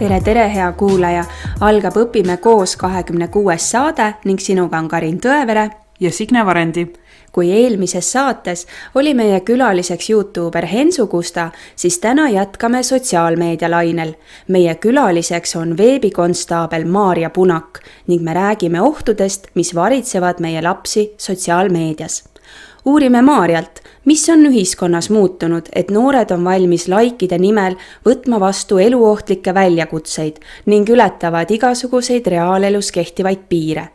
Tere, hea kuulaja! Algab Õpime koos 26. saade ning sinuga on Karin Tõevere ja Signe Varendi. Kui eelmises saates oli meie külaliseks YouTuber Hensu Kusta, siis täna jätkame sotsiaalmeedia lainel. Meie külaliseks on veebikonstaabel Maarja Punak ning me räägime ohtudest, mis varitsevad meie lapsi sotsiaalmeedias. Uurime Maarjalt, mis on ühiskonnas muutunud, et noored on valmis laikide nimel võtma vastu eluohtlikke väljakutseid ning ületavad igasuguseid reaalelus kehtivaid piire.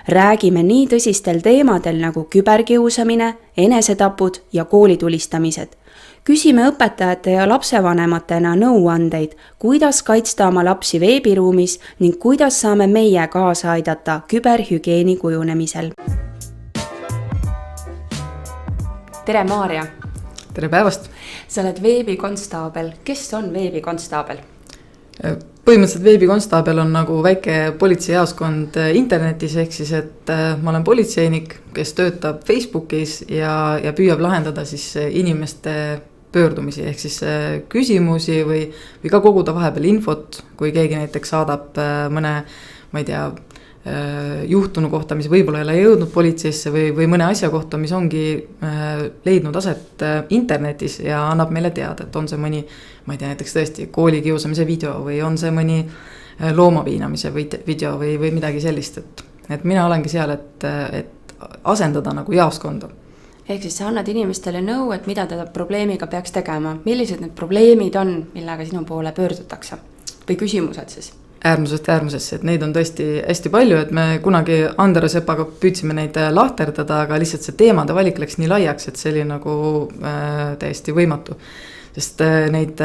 Räägime nii tõsistel teemadel nagu küberkiusamine, enesetapud ja koolitulistamised. Küsime õpetajate ja lapsevanematena nõuandeid, kuidas kaitsta oma lapsi veebiruumis ning kuidas saame meie kaasa aidata küberhügieeni kujunemisel. Tere, Maarja! Tere päevast! Sa oled veebikonstaabel. Kes on veebikonstaabel? Põhimõtteliselt veebikonstaabel on nagu väike politseijaoskond internetis, ehk siis, et ma olen politseinik, kes töötab Facebookis ja püüab lahendada siis inimeste pöördumisi, ehk siis küsimusi või ka koguda vahepeal infot, kui keegi näiteks saadab mõne, ma ei tea, juhtunu kohta, mis võib-olla ei ole jõudnud politseisse või mõne asja kohta, mis ongi leidnud aset internetis ja annab meile teada, et on see mõni, ma ei tea, näiteks tõesti koolikiusamise video või on see mõni loomapiinamise video või midagi sellist, et mina olengi seal, et asendada nagu jaoskonda. Ehk siis sa annad inimestele nõu, et mida ta probleemiga peaks tegema, millised need probleemid on, millega sinu poole pöördutakse või küsimused siis? Äärmusesse, et neid on tõesti hästi palju, et me kunagi Andero Sepaga püüdsime neid lahterdada, aga lihtsalt see teemade valik läks nii laiaks, et see oli nagu täiesti võimatu. Sest neid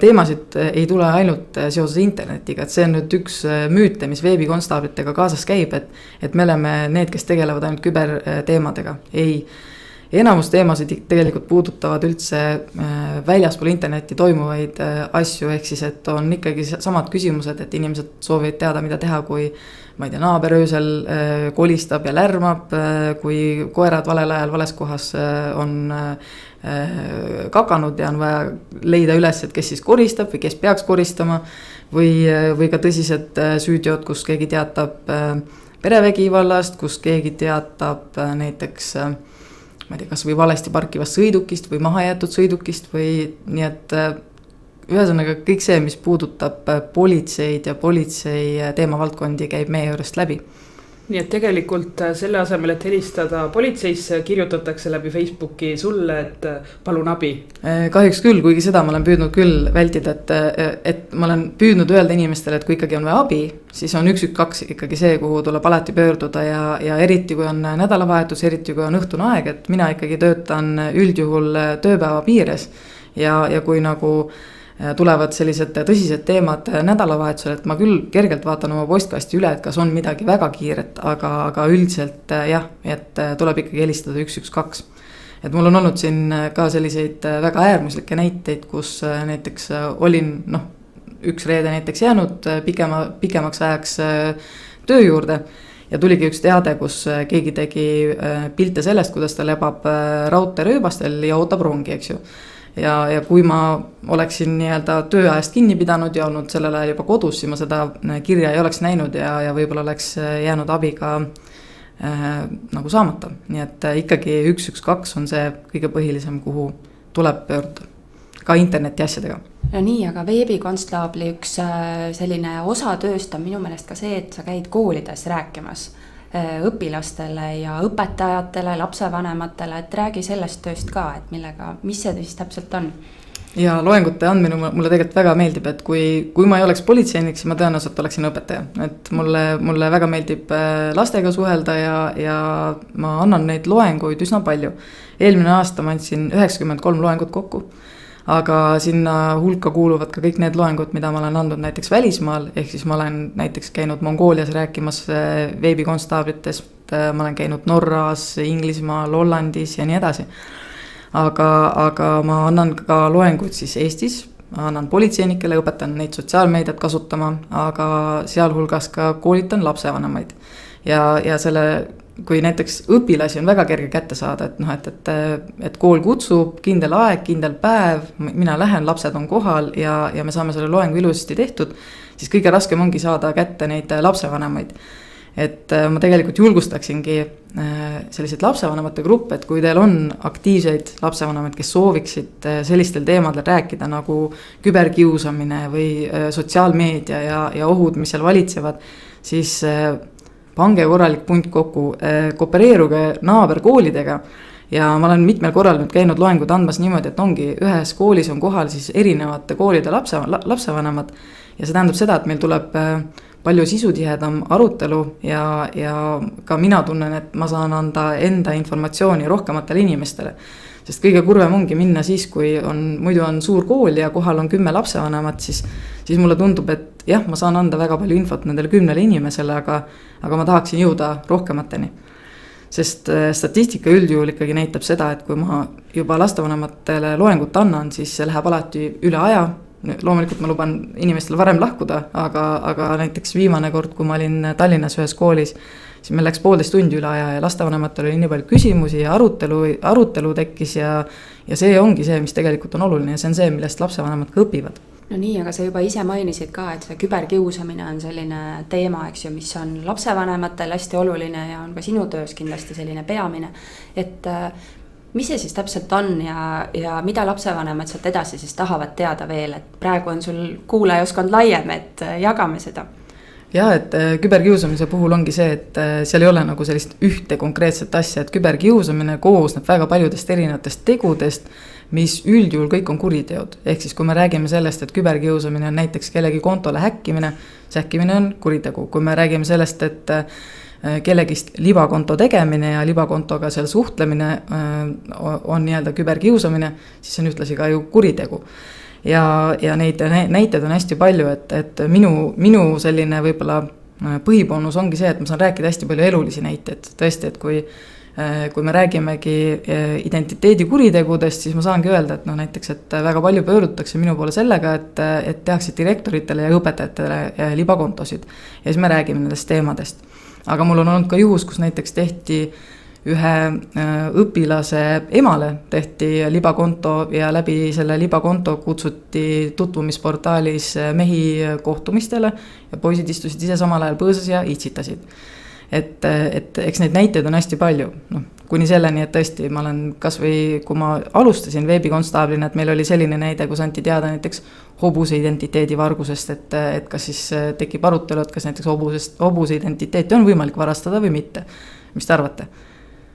teemasid ei tule ainult seoses internetiga, et see on nüüd üks müüte, mis veebikonstaablitega kaasas käib, et me oleme need, kes tegelevad ainult küberteemadega. Enamus teemasid tegelikult puudutavad üldse väljaspool internetti toimuvaid asju, ehk siis, et on ikkagi samad küsimused, et inimesed soovivad teada, mida teha, kui ma ei tea, naaber öösel kolistab ja lärmab, kui koerad valel ajal vales kohas on kakanud ja on vaja leida üles, et kes siis koristab või kes peaks koristama või ka tõsised süüdjod, kus keegi teatab perevägivallast, kus keegi teatab näiteks ma ei tea, kas või valesti parkivast sõidukist või mahajäetud sõidukist või nii, et ühesõnaga kõik see, mis puudutab politseid ja politsei teemavaldkondi käib meie juurest läbi. Nii et tegelikult selle asemel, et helistada politseisse, kirjutatakse läbi Facebooki sulle, et palun abi. Kahjuks küll, kuigi seda ma olen püüdnud küll vältida, et ma olen püüdnud öelda inimestele, et kui ikkagi on vaja abi, siis on 112 ikkagi see, kuhu tuleb alati pöörduda ja eriti kui on nädalavahetus, eriti kui on õhtune aeg, et mina ikkagi töötan üldjuhul tööpäeva piires ja kui nagu tulevad sellised tõsised teemad nädalavahetusel, et ma küll kergelt vaatan oma postkasti üle, et kas on midagi väga kiiret, aga üldiselt jah, et tuleb ikkagi helistada 112. Et mul on olnud siin ka selliseid väga äärmuslikke näiteid, kus näiteks olin üks reede näiteks jäänud pikemaks ajaks töö juurde ja tuligi üks teade, kus keegi tegi pilte sellest, kuidas ta lebab raudteerööbastel ja ootab rongi, eks ju. Ja kui ma oleksin nii-öelda tööajast kinni pidanud ja olnud sellel ajal juba kodus, siis ma seda kirja ei oleks näinud ja võib-olla oleks jäänud abiga nagu saamata. Nii et ikkagi 112 on see kõige põhilisem, kuhu tuleb pöörduda, ka interneti asjadega. No nii, aga veebikonstaabli üks selline osa tööst on minu meelest ka see, et sa käid koolides rääkimas õpilastele ja õpetajatele, lapsevanematele, et räägi sellest tööst ka, et mis see siis täpselt on? Ja loengute andmine mulle tegelikult väga meeldib, et kui ma ei oleks politseinik, siis ma tõenäoliselt oleksin õpetaja. Et mulle väga meeldib lastega suhelda ja ma annan neid loenguid üsna palju. Eelmine aasta ma andsin 93 loengut kokku. Aga sinna hulka kuuluvad ka kõik need loengud, mida ma olen andnud näiteks välismaal, ehk siis ma olen näiteks käinud Mongoolias rääkimas veebikonstaablitest, ma olen käinud Norras, Inglismaal, Hollandis ja nii edasi. Aga ma annan ka loenguid siis Eestis, ma annan politseinikele, õpetan neid sotsiaalmeediat kasutama, aga sealhulgas ka koolitan lapsevanemaid. Ja selle kui näiteks õpilasi on väga kerge kätte saada, et noh, et kool kutsub, kindel aeg, kindel päev, mina lähen, lapsed on kohal ja me saame selle loengu ilusasti tehtud, siis kõige raskem ongi saada kätte neid lapsevanemaid. Et ma tegelikult julgustaksingi selliseid lapsevanemate gruppe, et kui teil on aktiivseid lapsevanemaid, kes sooviksid sellistel teemadel rääkida nagu küberkiusamine või sotsiaalmeedia ja ohud, mis seal valitsevad, siis pange korralik punt kokku, koopereeruge naaberkoolidega ja ma olen mitmel korral nüüd käinud loengud andmas niimoodi, et ongi ühes koolis on kohal siis erinevate koolide lapsevanemad ja see tähendab seda, et meil tuleb palju sisutihedam arutelu ja ka mina tunnen, et ma saan anda enda informatsiooni rohkematele inimestele. Sest kõige kurvem ongi minna siis, kui muidu on suur kool ja kohal on 10 lapsevanemat, siis mulle tundub, et jah, ma saan anda väga palju infot nendele 10 inimesele, aga ma tahaksin jõuda rohkemateni. Sest statistika üldjuhul ikkagi näitab seda, et kui ma juba lastevanematele loengut annan, siis see läheb alati üle aja. Loomulikult ma luban inimestele varem lahkuda, aga näiteks viimane kord, kui ma olin Tallinnas ühes koolis, siis meil läks 1,5 tundi üle aja ja lastevanematel oli nii palju küsimusi ja arutelu tekkis ja see ongi see, mis tegelikult on oluline ja see on see, millest lapsevanemad ka õpivad. No nii, aga sa juba ise mainisid ka, et see küberkiusamine on selline teema, eks ju, mis on lapsevanematel hästi oluline ja on ka sinu töös kindlasti selline peamine, et mis see siis täpselt on ja mida lapsevanemad sealt edasi siis tahavad teada veel, et praegu on sul kuulajaskond laiem, et jagame seda. Ja, et küberkiusamise puhul ongi see, et seal ei ole nagu sellist ühte konkreetset asja, et küberkiusamine koosneb väga paljudest erinevatest tegudest, mis üldjuhul kõik on kuriteod. Ehk siis kui me räägime sellest, et küberkiusamine on näiteks kellegi kontole häkkimine, see häkkimine on kuritegu. Kui me räägime sellest, et kellegist libakonto tegemine ja libakontoga seal suhtlemine on nii-öelda küberkiusamine, siis see on ühtlasi ka ju kuritegu. Ja neid näiteid on hästi palju, et minu selline võib-olla põhiboonus ongi see, et ma saan rääkida hästi palju elulisi näiteid. Tõesti, et kui me räägimegi identiteedi kuritegudest, siis ma saangi öelda, et näiteks, et väga palju pöördutakse minu poole sellega, et tehakse direktoritele ja õpetajatele libakontosid. Ja siis me räägime nendest teemadest. Aga mul on olnud ka juhus, kus näiteks tehti ühe õpilase emale tehti libakonto ja läbi selle libakonto kutsuti tutvumisportaalis mehi kohtumistele ja poisid istusid ise samal ajal põõsas ja itsitasid. Et eks neid näiteid on hästi palju. Kuni selleni, et tõesti ma olen kas või kui ma alustasin veebikonstaablina, et meil oli selline näide, kus anti teada näiteks hobuse identiteedi vargusest, et kas siis tekib arutelu, et kas näiteks hobuse identiteeti on võimalik varastada või mitte. Mis te arvate?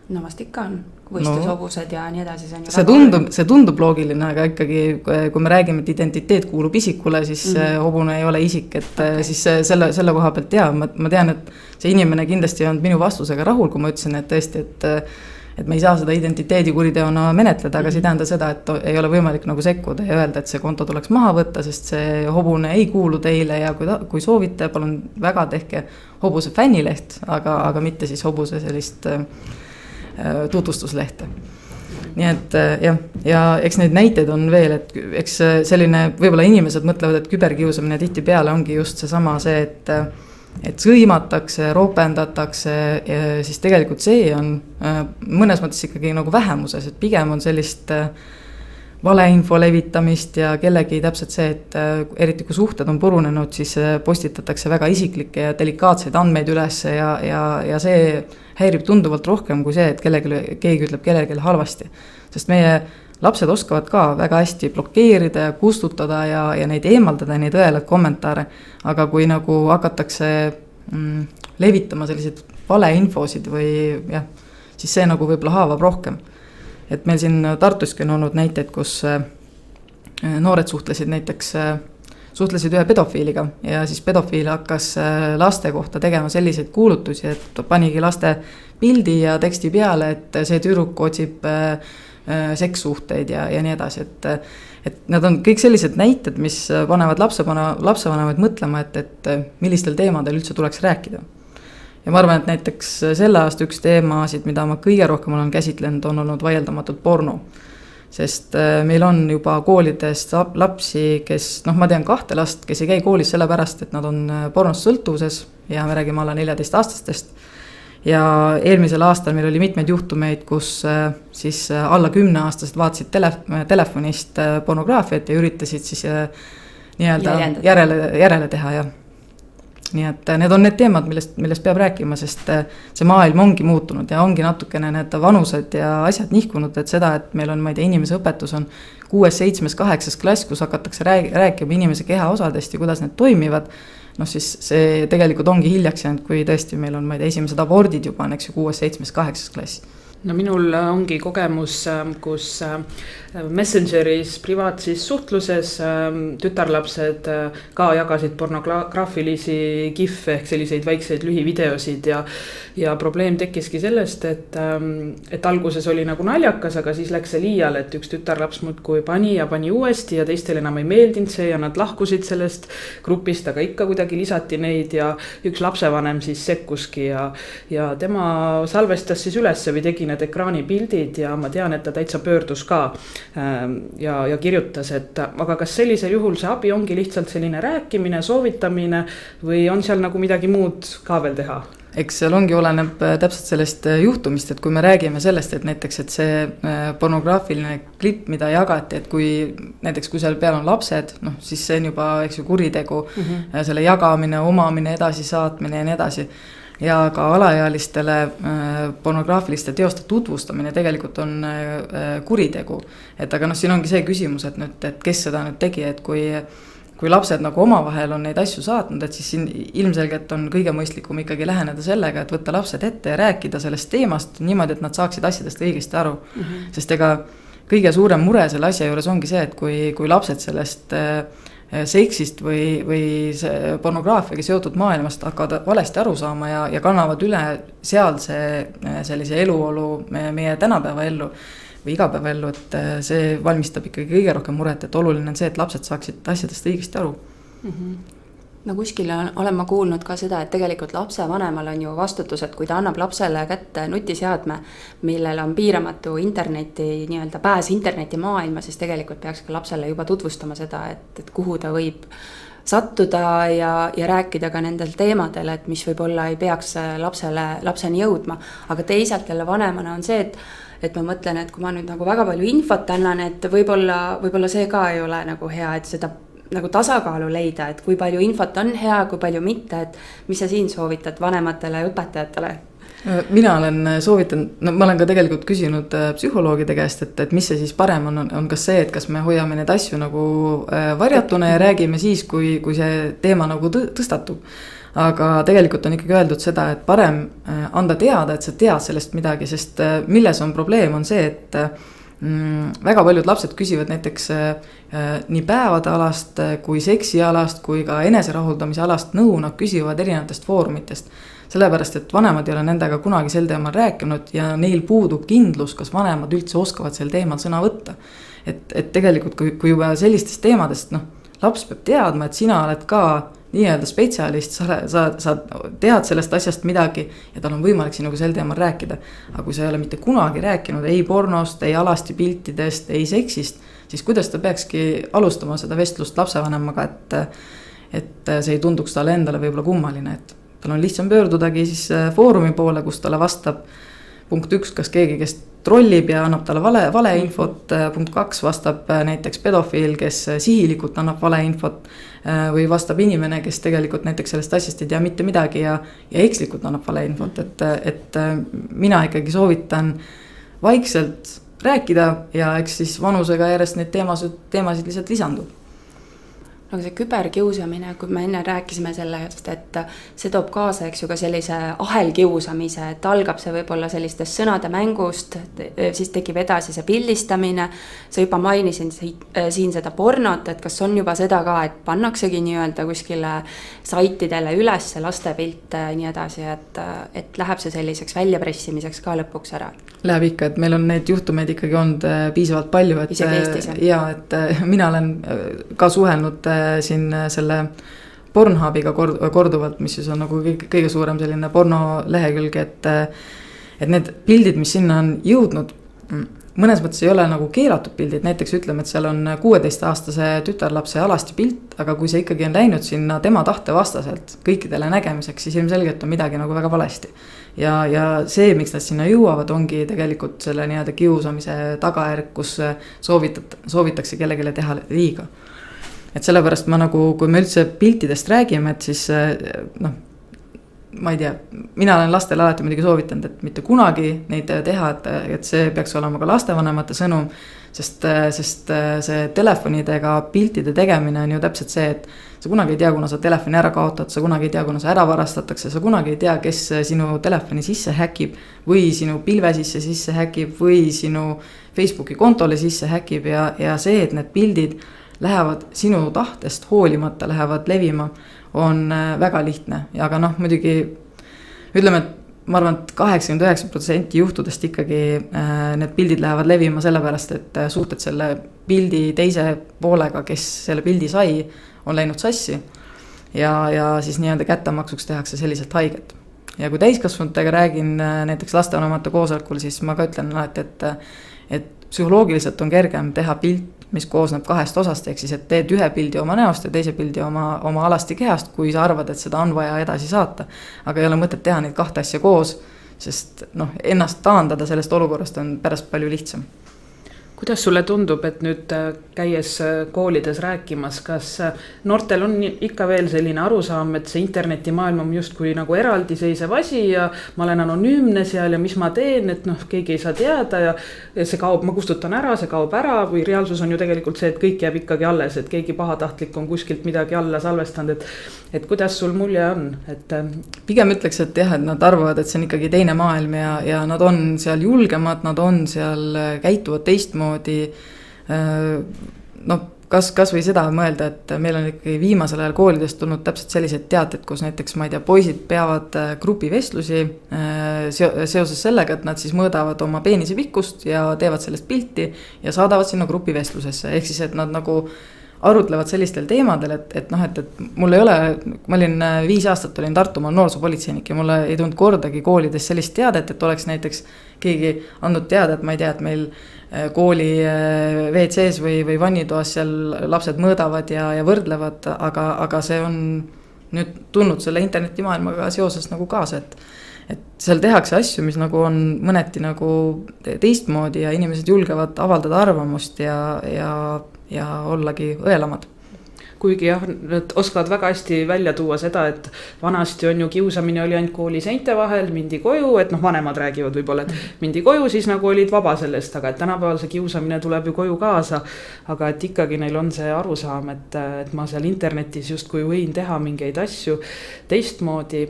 No vast ikka on, võistlushobused ja nii edasi. See tundub loogiline, aga ikkagi kui me räägime, et identiteet kuulub isikule, siis hobune ei ole isik, et siis selle koha pealt ma tean, et see inimene kindlasti on minu vastusega rahul, kui ma ütlesin, et tõesti, et me ei saa seda identiteedikuriteona menetleda, aga see ei tähenda seda, et ei ole võimalik nagu sekkuda ja öelda, et see konto tuleks maha võtta, sest see hobune ei kuulu teile ja kui soovite, palun väga tehke hobuse fännileht, aga mitte siis hobuse sellist tutvustuslehte. Nii et jah, ja eks neid näiteid on veel, et eks selline, võib-olla inimesed mõtlevad, et küberkiusamine tihti peale ongi just seesama see, et sõimatakse, ropendatakse, siis tegelikult see on mõnes mõttes ikkagi nagu vähemuses, et pigem on sellist valeinfo levitamist ja kellegi täpselt see, et eriti kui suhted on purunenud, siis postitatakse väga isiklikke ja delikaatseid andmeid üles ja see häirib tunduvalt rohkem kui see, et keegi ütleb kellelegi halvasti. Sest meie lapsed oskavad ka väga hästi blokeerida ja kustutada ja neid eemaldada ja neid õelad kommentaare. Aga kui nagu hakatakse levitama selliseid valeinfosid või jah, siis see nagu võib-olla haavab rohkem. Et meil siin Tartuski on olnud näiteid, kus noored suhtlesid ühe pedofiiliga ja siis pedofiil hakkas laste kohta tegema selliseid kuulutusi, et panigi laste pildi ja teksti peale, et see tüdruk otsib sekssuhteid ja nii edasi, et need on kõik sellised näited, mis panevad lapsevanemaid mõtlema, et millistel teemadel üldse tuleks rääkida. Ja ma arvan, et näiteks selle aasta üks teemasid, mida ma kõige rohkem olen käsitlenud, on olnud vaieldamatult porno. Sest meil on juba koolides lapsi, kes, ma tean 2 last, kes ei käi koolis sellepärast, et nad on pornost sõltuvuses ja me räägime alla 14-aastastest. ja eelmisel aastal meil oli mitmeid juhtumeid, kus siis alla 10-aastased vaatasid telefonist pornograafiat ja üritasid siis nii-öelda järele teha, jah. Nii et need on need teemad, millest peab rääkima, sest see maailm ongi muutunud ja ongi natukene need vanused ja asjad nihkunud, et seda, et meil on, ma ei tea, inimese õpetus on 6., 7., 8. klass, kus hakatakse rääkima inimese kehaosadest ja kuidas need toimivad, noh siis see tegelikult ongi hiljaks jäänud, kui tõesti meil on, ma ei tea, esimesed abordid juba on, eks ju, 6., 7., 8. klass. No minul ongi kogemus, kus Messengeris privaatsis suhtluses tütarlapsed ka jagasid pornograafilisi gif'e ehk selliseid väikseid lühivideosid ja probleem tekkiski sellest, et alguses oli nagu naljakas, aga siis läks see liiale, et üks tütarlaps muudkui pani uuesti ja teistel enam ei meeldinud see ja nad lahkusid sellest grupist, aga ikka kuidagi lisati neid ja üks lapsevanem siis sekkuski ja tema salvestas siis üles või tegi need ekraanipildid ja ma tean, et ta täitsa pöördus ka ja kirjutas, et aga kas sellisel juhul see abi ongi lihtsalt selline rääkimine, soovitamine või on seal nagu midagi muud ka veel teha? Eks seal ongi oleneb täpselt sellest juhtumist, et kui me räägime sellest, et näiteks, et see pornograafiline klipp, mida jagati, et kui näiteks, kui seal peal on lapsed, noh, siis see on juba, eks ju, kuritegu, selle jagamine, omamine, edasisaatmine ja nii edasi. Ja ka alaealistele pornograafiliste teoste tutvustamine tegelikult on kuritegu. Et aga noh, siin ongi see küsimus, et kes seda nüüd tegi, et kui lapsed nagu omavahel on neid asju saatnud, et siis siin ilmselgelt on kõige mõistlikum ikkagi läheneda sellega, et võtta lapsed ette ja rääkida sellest teemast niimoodi, et nad saaksid asjadest õigesti aru. Sest ega kõige suurem mure selle asja juures ongi see, et kui lapsed sellest seksist või pornograafiaga seotud maailmast hakkavad valesti aru saama ja kannavad üle sealse sellise eluolu meie tänapäeva ellu või igapäeva ellu, et see valmistab ikkagi kõige rohkem muret, et oluline on see, et lapsed saaksid asjadest õigesti aru. No kuskil olen ma kuulnud ka seda, et tegelikult lapsevanemal on ju vastutus, et kui ta annab lapsele kätte nutiseadme, millel on piiramatu interneti, nii-öelda pääs interneti maailma, siis tegelikult peaks ka lapsele juba tutvustama seda, et kuhu ta võib sattuda ja rääkida ka nendel teemadel, et mis võib-olla ei peaks lapseni jõudma. Aga teisalt jälle vanemana on see, et ma mõtlen, et kui ma nüüd nagu väga palju infot annan, et võib-olla see ka ei ole nagu hea, et seda nagu tasakaalu leida, et kui palju infot on hea, kui palju mitte, et mis sa siin soovitad vanematele ja õpetajatele? Mina olen soovitanud, no ma olen ka tegelikult küsinud psühholoogide käest, et mis see siis parem on kas see, et kas me hoiame need asju nagu varjatuna ja räägime siis, kui see teema nagu tõstatub. Aga tegelikult on ikkagi öeldud seda, et parem anda teada, et sa tead sellest midagi, sest milles on probleem on see, et väga paljud lapsed küsivad näiteks nii päevade alast kui seksi alast kui ka eneserahuldamise alast nõu, nad küsivad erinevatest foorumitest. Sellepärast, et vanemad ei ole nendega kunagi sel teemal rääkinud ja neil puudub kindlus, kas vanemad üldse oskavad sel teemal sõna võtta. Et tegelikult, kui juba sellistest teemadest, laps peab teadma, et sina oled ka nii-öelda spetsialist, sa tead sellest asjast midagi ja tal on võimalik sinuga sel teemal rääkida. Aga kui sa ei ole mitte kunagi rääkinud ei pornost, ei alasti piltidest, ei seksist, siis kuidas ta peakski alustama seda vestlust lapsevanemaga, et see ei tunduks talle endale võib-olla kummaline, et tal on lihtsam pöördudagi siis foorumi poole, kus talle vastab punkt 1, kas keegi, kes trollib ja annab talle vale infot, punkt 2 vastab näiteks pedofiil, kes sihilikult annab vale infot või vastab inimene, kes tegelikult näiteks sellest asjast ei tea mitte midagi ja ekslikult annab vale infot, et mina ikkagi soovitan vaikselt rääkida ja eks siis vanusega järjest neid teemasid lihtsalt lisandub. Aga see küberkiusamine, kui me enne rääkisime sellest, et see toob kaasa, eks ju, ka sellise ahelkiusamise, et algab see võib-olla sellistest sõnade mängust, siis tekib edasi see pildistamine. Sa juba mainisin siin seda pornot, et kas on juba seda ka, et pannaksegi nii-öelda kuskile saitidele üles laste pilte ja nii edasi, et läheb see selliseks väljapressimiseks ka lõpuks ära? Läheb ikka, et meil on neid juhtumeid ikkagi olnud piisavalt palju, et mina olen ka suhelnud siin selle Pornhubiga korduvalt, mis siis on nagu kõige suurem selline porno lehekülg, et need pildid, mis sinna on jõudnud, mõnes mõttes ei ole nagu keelatud pildid, näiteks ütleme, et seal on 16-aastase tütarlapse alasti pilt, aga kui see ikkagi on läinud sinna tema tahte vastaselt kõikidele nägemiseks, siis ilmselgelt on midagi nagu väga valesti. Ja see, miks nad sinna jõuavad, ongi tegelikult selle nii-öelda kiusamise tagajärg, kus soovitakse kellegile teha liiga. Et sellepärast ma nagu, kui me üldse piltidest räägime, et siis noh, ma ei tea, mina olen lastele alati muidugi soovitanud, et mitte kunagi neid teha, et see peaks olema ka lastevanemate sõnum, sest see telefonidega piltide tegemine on ju täpselt see, et sa kunagi ei tea, kuna sa telefoni ära kaotad, sa kunagi ei tea, kuna sa ära varastatakse, sa kunagi ei tea, kes sinu telefoni sisse häkib või sinu pilve sisse häkib või sinu Facebooki kontole sisse häkib ja see, et need pildid lähevad sinu tahtest hoolimata, lähevad levima, on väga lihtne. Ja aga noh, muidugi ütleme, et ma arvan, et 89% juhtudest ikkagi need pildid lähevad levima sellepärast, et suhted selle pildi teise poolega, kes selle pildi sai, on läinud sassi ja siis nii-öelda kättemaksuks tehakse selliselt haiget. Ja kui täiskasvanutega räägin näiteks lastevanemate koosolekul, siis ma ka ütlen alati, et psühholoogiliselt on kergem teha pilt, mis koosneb 2 osast, ehk siis, et teed ühe pildi oma näost ja teise pildi oma alasti kehast, kui sa arvad, et seda on vaja edasi saata. Aga ei ole mõtet teha neid 2 asja koos, sest ennast taandada sellest olukorrast on pärast palju lihtsam. Kuidas sulle tundub, et nüüd käies koolides rääkimas, kas noortel on ikka veel selline arusaam, et see internetimaailm on justkui nagu eraldiseisev asi ja ma olen anonüümne seal ja mis ma teen, et keegi ei saa teada ja see kaob, ma kustutan ära, see kaob ära või reaalsus on ju tegelikult see, et kõik jääb ikkagi alles, et keegi pahatahtlik on kuskilt midagi alla salvestanud, et kuidas sul mulje on? Pigem ütleks, et jah, et nad arvavad, et see on ikkagi teine maailm ja nad on seal julgemad, nad on seal käituvad teistmoodi. Kas või seda mõelda, et meil on ikkagi viimasel ajal koolidest tulnud täpselt sellised teated, kus näiteks, ma ei tea, poisid peavad grupivestlusi seoses sellega, et nad siis mõõdavad oma peenise pikkust ja teevad sellest pilti ja saadavad sinna grupivestlusesse, ehk siis, et nad nagu arutlevad sellistel teemadel, et mul ei ole, ma olin 5 aastat olin Tartumaal noorsoopolitseinik ja mulle ei tulnud kordagi koolides sellist teadet, et oleks näiteks keegi andnud teada, et ma ei tea, et meil kooli WC-s või vannitoas seal lapsed mõõdavad ja võrdlevad, aga see on nüüd tulnud selle internetimaailmaga seoses nagu kaasa, et seal tehakse asju, mis nagu on mõneti nagu teistmoodi ja inimesed julgevad avaldada arvamust ja ollagi õelamad. Kuigi jah, nad oskavad väga hästi välja tuua seda, et vanasti on ju kiusamine oli ainult kooli seinte vahel, mindi koju, et vanemad räägivad võib-olla, et mindi koju, siis nagu olid vaba sellest, aga et tänapäeval see kiusamine tuleb ju koju kaasa, aga et ikkagi neil on see arusaam, et ma seal internetis justkui võin teha mingeid asju teistmoodi,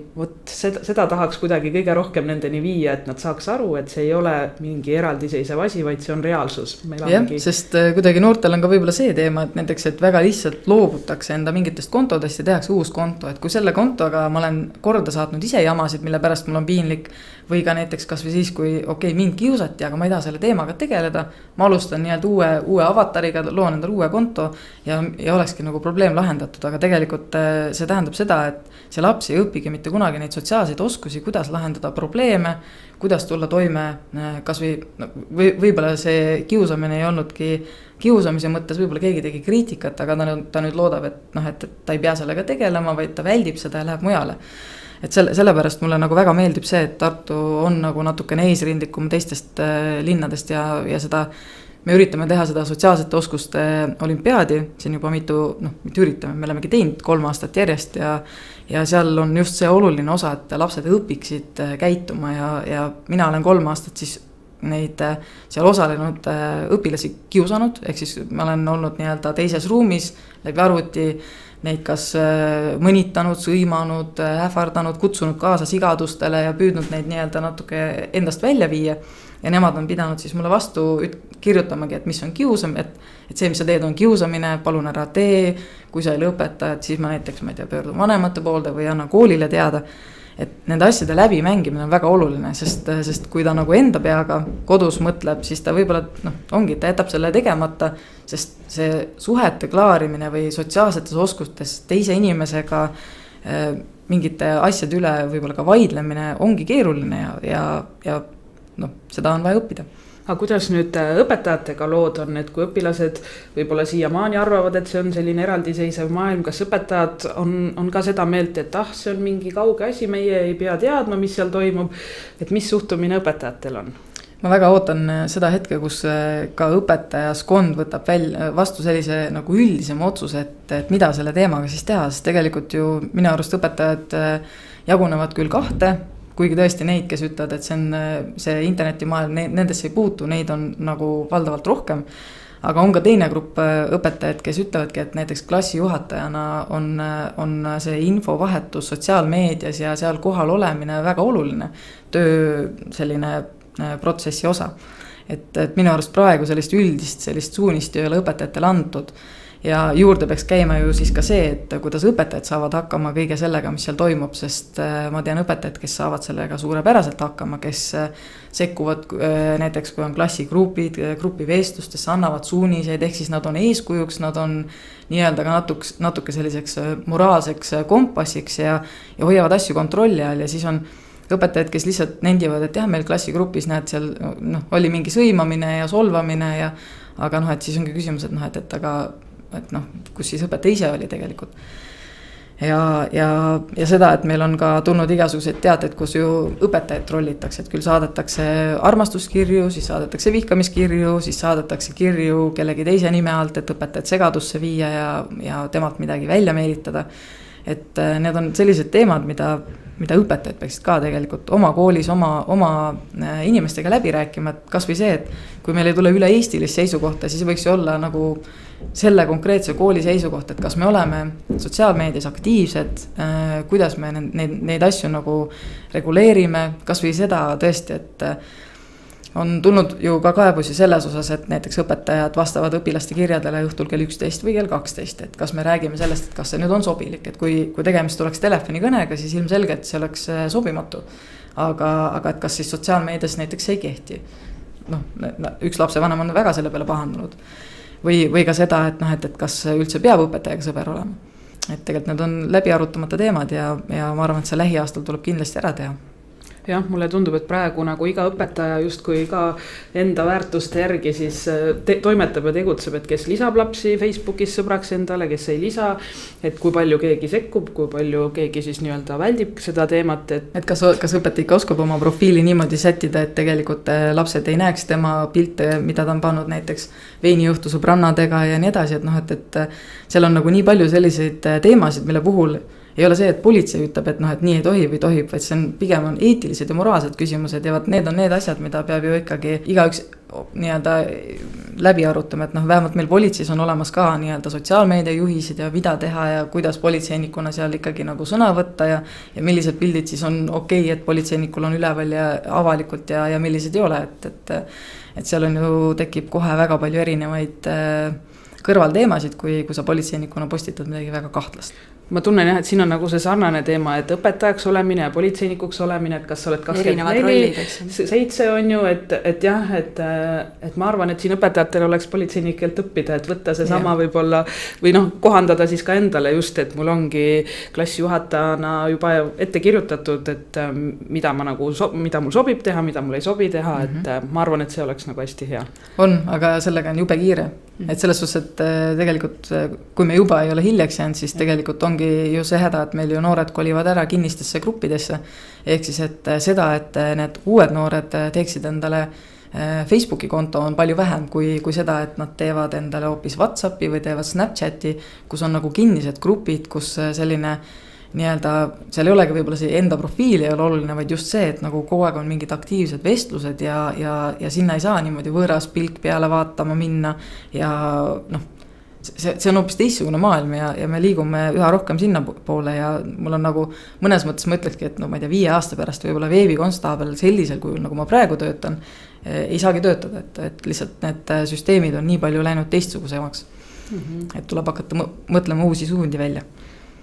seda tahaks kuidagi kõige rohkem nendeni viia, et nad saaks aru, et see ei ole mingi eraldiseisev asi, vaid see on reaalsus. Jah, sest kuidagi noortel on ka võib-olla see teema, et näiteks, et väga lihtsalt loobutakse enda mingitest kontodest ja tehakse uus konto, et kui selle kontoga ma olen korda saatnud ise jamasid, mille pärast mul on piinlik või ka näiteks kas või siis, kui mind kiusati, aga ma ei taha selle teemaga tegeleda, ma alustan nii-öelda uue avatariga, loon endale uue konto ja olekski nagu probleem lahendatud, aga tegelikult see tähendab seda, et see laps ei õpigi mitte kunagi neid sotsiaalseid oskusi, kuidas lahendada probleeme, kuidas tulla toime, kas või võib-olla see kiusamine ei olnudki kiusamise mõttes, võib-olla keegi tegi kriitikat, aga ta nüüd loodab, et ta ei pea sellega tegelema, vaid ta väldib seda ja läheb mujale. Et sellepärast mulle nagu väga meeldib see, et Tartu on nagu natukene eesrindlikum teistest linnadest ja seda me üritame teha seda sotsiaalsete oskuste olümpiaadi, siin juba mitte üritame, me olemegi teinud 3 aastat järjest ja seal on just see oluline osa, et lapsed õpiksid käituma ja mina olen 3 aastat siis neid seal osalenud õpilasi kiusanud, ehk siis ma olen olnud nii-öelda teises ruumis läbi arvuti neid kas mõnitanud, sõimanud, ähvardanud, kutsunud kaasa sigadustele ja püüdnud neid nii-öelda natuke endast välja viia. Ja nemad on pidanud siis mulle vastu kirjutamagi, et mis on kiusam, et see, mis sa teed, on kiusamine, palun ära tee, kui sa ei lõpeta, et siis ma näiteks, ma ei tea, pöördun vanemate poolde või annan koolile teada. Et nende asjade läbi mängimine on väga oluline, sest kui ta nagu enda peaga kodus mõtleb, siis ta võib-olla ongi, ta jätab selle tegemata, sest see suhete klaarimine või sotsiaalsetes oskustes teise inimesega mingite asjade üle võib-olla ka vaidlemine ongi keeruline ja seda on vaja õppida. aga kuidas nüüd õpetajatega lood on, et kui õpilased võib-olla siiamaani arvavad, et see on selline eraldiseisev maailm, kas õpetajad on ka seda meelt, et see on mingi kauge asi, meie ei pea teadma, mis seal toimub, et mis suhtumine õpetajatel on? Ma väga ootan seda hetke, kus ka õpetajaskond võtab vastu sellise nagu üldisema otsuse, et mida selle teemaga siis teha, sest tegelikult ju minu arust õpetajad jagunevad küll kahte, kuigi tõesti neid, kes ütlevad, et see internetimaailm, nendesse ei puutu, neid on nagu valdavalt rohkem. Aga on ka teine grupp õpetajad, kes ütlevadki, et näiteks klassijuhatajana on see infovahetus sotsiaalmeedias ja seal kohal olemine väga oluline töö selline protsessi osa. Et minu arust praegu sellist suunist ei ole õpetajatele antud. Ja juurde peaks käima ju siis ka see, et kuidas õpetajad saavad hakkama kõige sellega, mis seal toimub, sest ma tean õpetajad, kes saavad sellega suurepäraselt hakkama, kes sekkuvad näiteks, kui on klassigrupid, grupivestlustesse, annavad suuniseid, ehk siis nad on eeskujuks, nad on nii-öelda ka natuke selliseks moraalseks kompassiks ja hoiavad asju kontrolli all ja siis on õpetajad, kes lihtsalt nendivad, et jah, meil klassigrupis näed seal oli mingi sõimamine ja solvamine aga et siis ongi küsimus, et kus siis õpetaja ise oli tegelikult. Ja seda, et meil on ka tulnud igasugused teated, kus ju õpetajad trollitakse, et küll saadetakse armastuskirju, siis saadetakse vihkamiskirju, siis saadetakse kirju kellegi teise nime alt, et õpetajad segadusse viia ja temalt midagi välja meelitada. Et need on sellised teemad, mida õpetajad peaksid ka tegelikult oma koolis, oma inimestega läbi rääkima, et kas või see, et kui meil ei tule üle eestilist seisukohta, siis võiks ju olla nagu selle konkreetse kooli seisukoht, et kas me oleme sotsiaalmeedias aktiivsed, kuidas me neid asju nagu reguleerime, kas või seda tõesti, et on tulnud ju ka kaebusi selles osas, et näiteks õpetajad vastavad õpilaste kirjadele õhtul kell 11 või kell 12, et kas me räägime sellest, et kas see nüüd on sobilik, et kui tegemist oleks telefonikõnega, siis ilmselgelt see oleks sobimatu. Aga et kas siis sotsiaalmeedias näiteks ei kehti. Üks lapsevanem on väga selle peale pahandunud. Või ka seda, et kas üldse peab õpetajaga sõber olema. Et tegelikult need on läbi arutamata teemad ja ma arvan, et see lähiaastal tuleb kindlasti ära teha. Jah, mulle tundub, et praegu nagu iga õpetaja justkui ka enda väärtuste järgi siis toimetab ja tegutseb, et kes lisab lapsi Facebookis sõbraks endale, kes ei lisa, et kui palju keegi sekkub, kui palju keegi siis nii-öelda väldib seda teemat. Et kas õpetaja ikka oskab oma profiili niimoodi sättida, et tegelikult lapsed ei näeks tema pilte, mida ta on pannud näiteks veiniõhtu sõbrannadega ja nii edasi, et seal on nagu nii palju selliseid teemasid, mille puhul ei ole see, et politsei ütleb, et nii ei tohi või tohib, vaid see on pigem eetilised ja moraalsed küsimused ja need on need asjad, mida peab ju ikkagi igaüks nii-öelda läbi arutama, et vähemalt meil politseis on olemas ka nii-öelda sotsiaalmeedia juhisid ja mida teha ja kuidas politseinikuna seal ikkagi nagu sõna võtta ja millised pildid siis on okei, et politseinikul on üleval ja avalikult ja millised ei ole, et seal on ju tekib kohe väga palju erinevaid kõrvalteemasid, kui sa politseinikuna postitad midagi väga kahtlast. Ma tunnen jah, et siin on nagu see sarnane teema, et õpetajaks olemine ja politseinikuks olemine, et kas sa oled 24, 7 on ju, et jah, et ma arvan, et siin õpetajatel oleks politseinikelt õppida, et võtta see sama võib-olla või kohandada siis ka endale just, et mul ongi klassijuhatajana juba ette kirjutatud, et mida mul sobib teha, mida mul ei sobi teha, et ma arvan, et see oleks nagu hästi hea. On, aga sellega on jube kiire. Et selles suhtes, et tegelikult kui me juba ei ole hiljaks jäänud, siis tegelikult ongi ju see häda, et meil ju noored kolivad ära kinnistesse gruppidesse. Ehk siis, et seda, et need uued noored teeksid endale Facebooki konto on palju vähem kui seda, et nad teevad endale hoopis WhatsAppi või teevad Snapchati, kus on nagu kinnised grupid, kus selline nii-öelda, seal ei olegi võib-olla see enda profiil ei ole oluline, vaid just see, et nagu kogu aeg on mingid aktiivsed vestlused ja sinna ei saa niimoodi võõras pilk peale vaatama minna ja see on hoopis teistsugune maailm ja me liigume üha rohkem sinna poole ja mul on nagu mõnes mõttes ma ütlekski, et ma ei tea 5 aasta pärast võib-olla veebikonstaabel sellisel kujul, nagu ma praegu töötan, ei saagi töötada, et lihtsalt need süsteemid on nii palju läinud teistsugusemaks, et tuleb hakata mõtlema uusi suundi välja.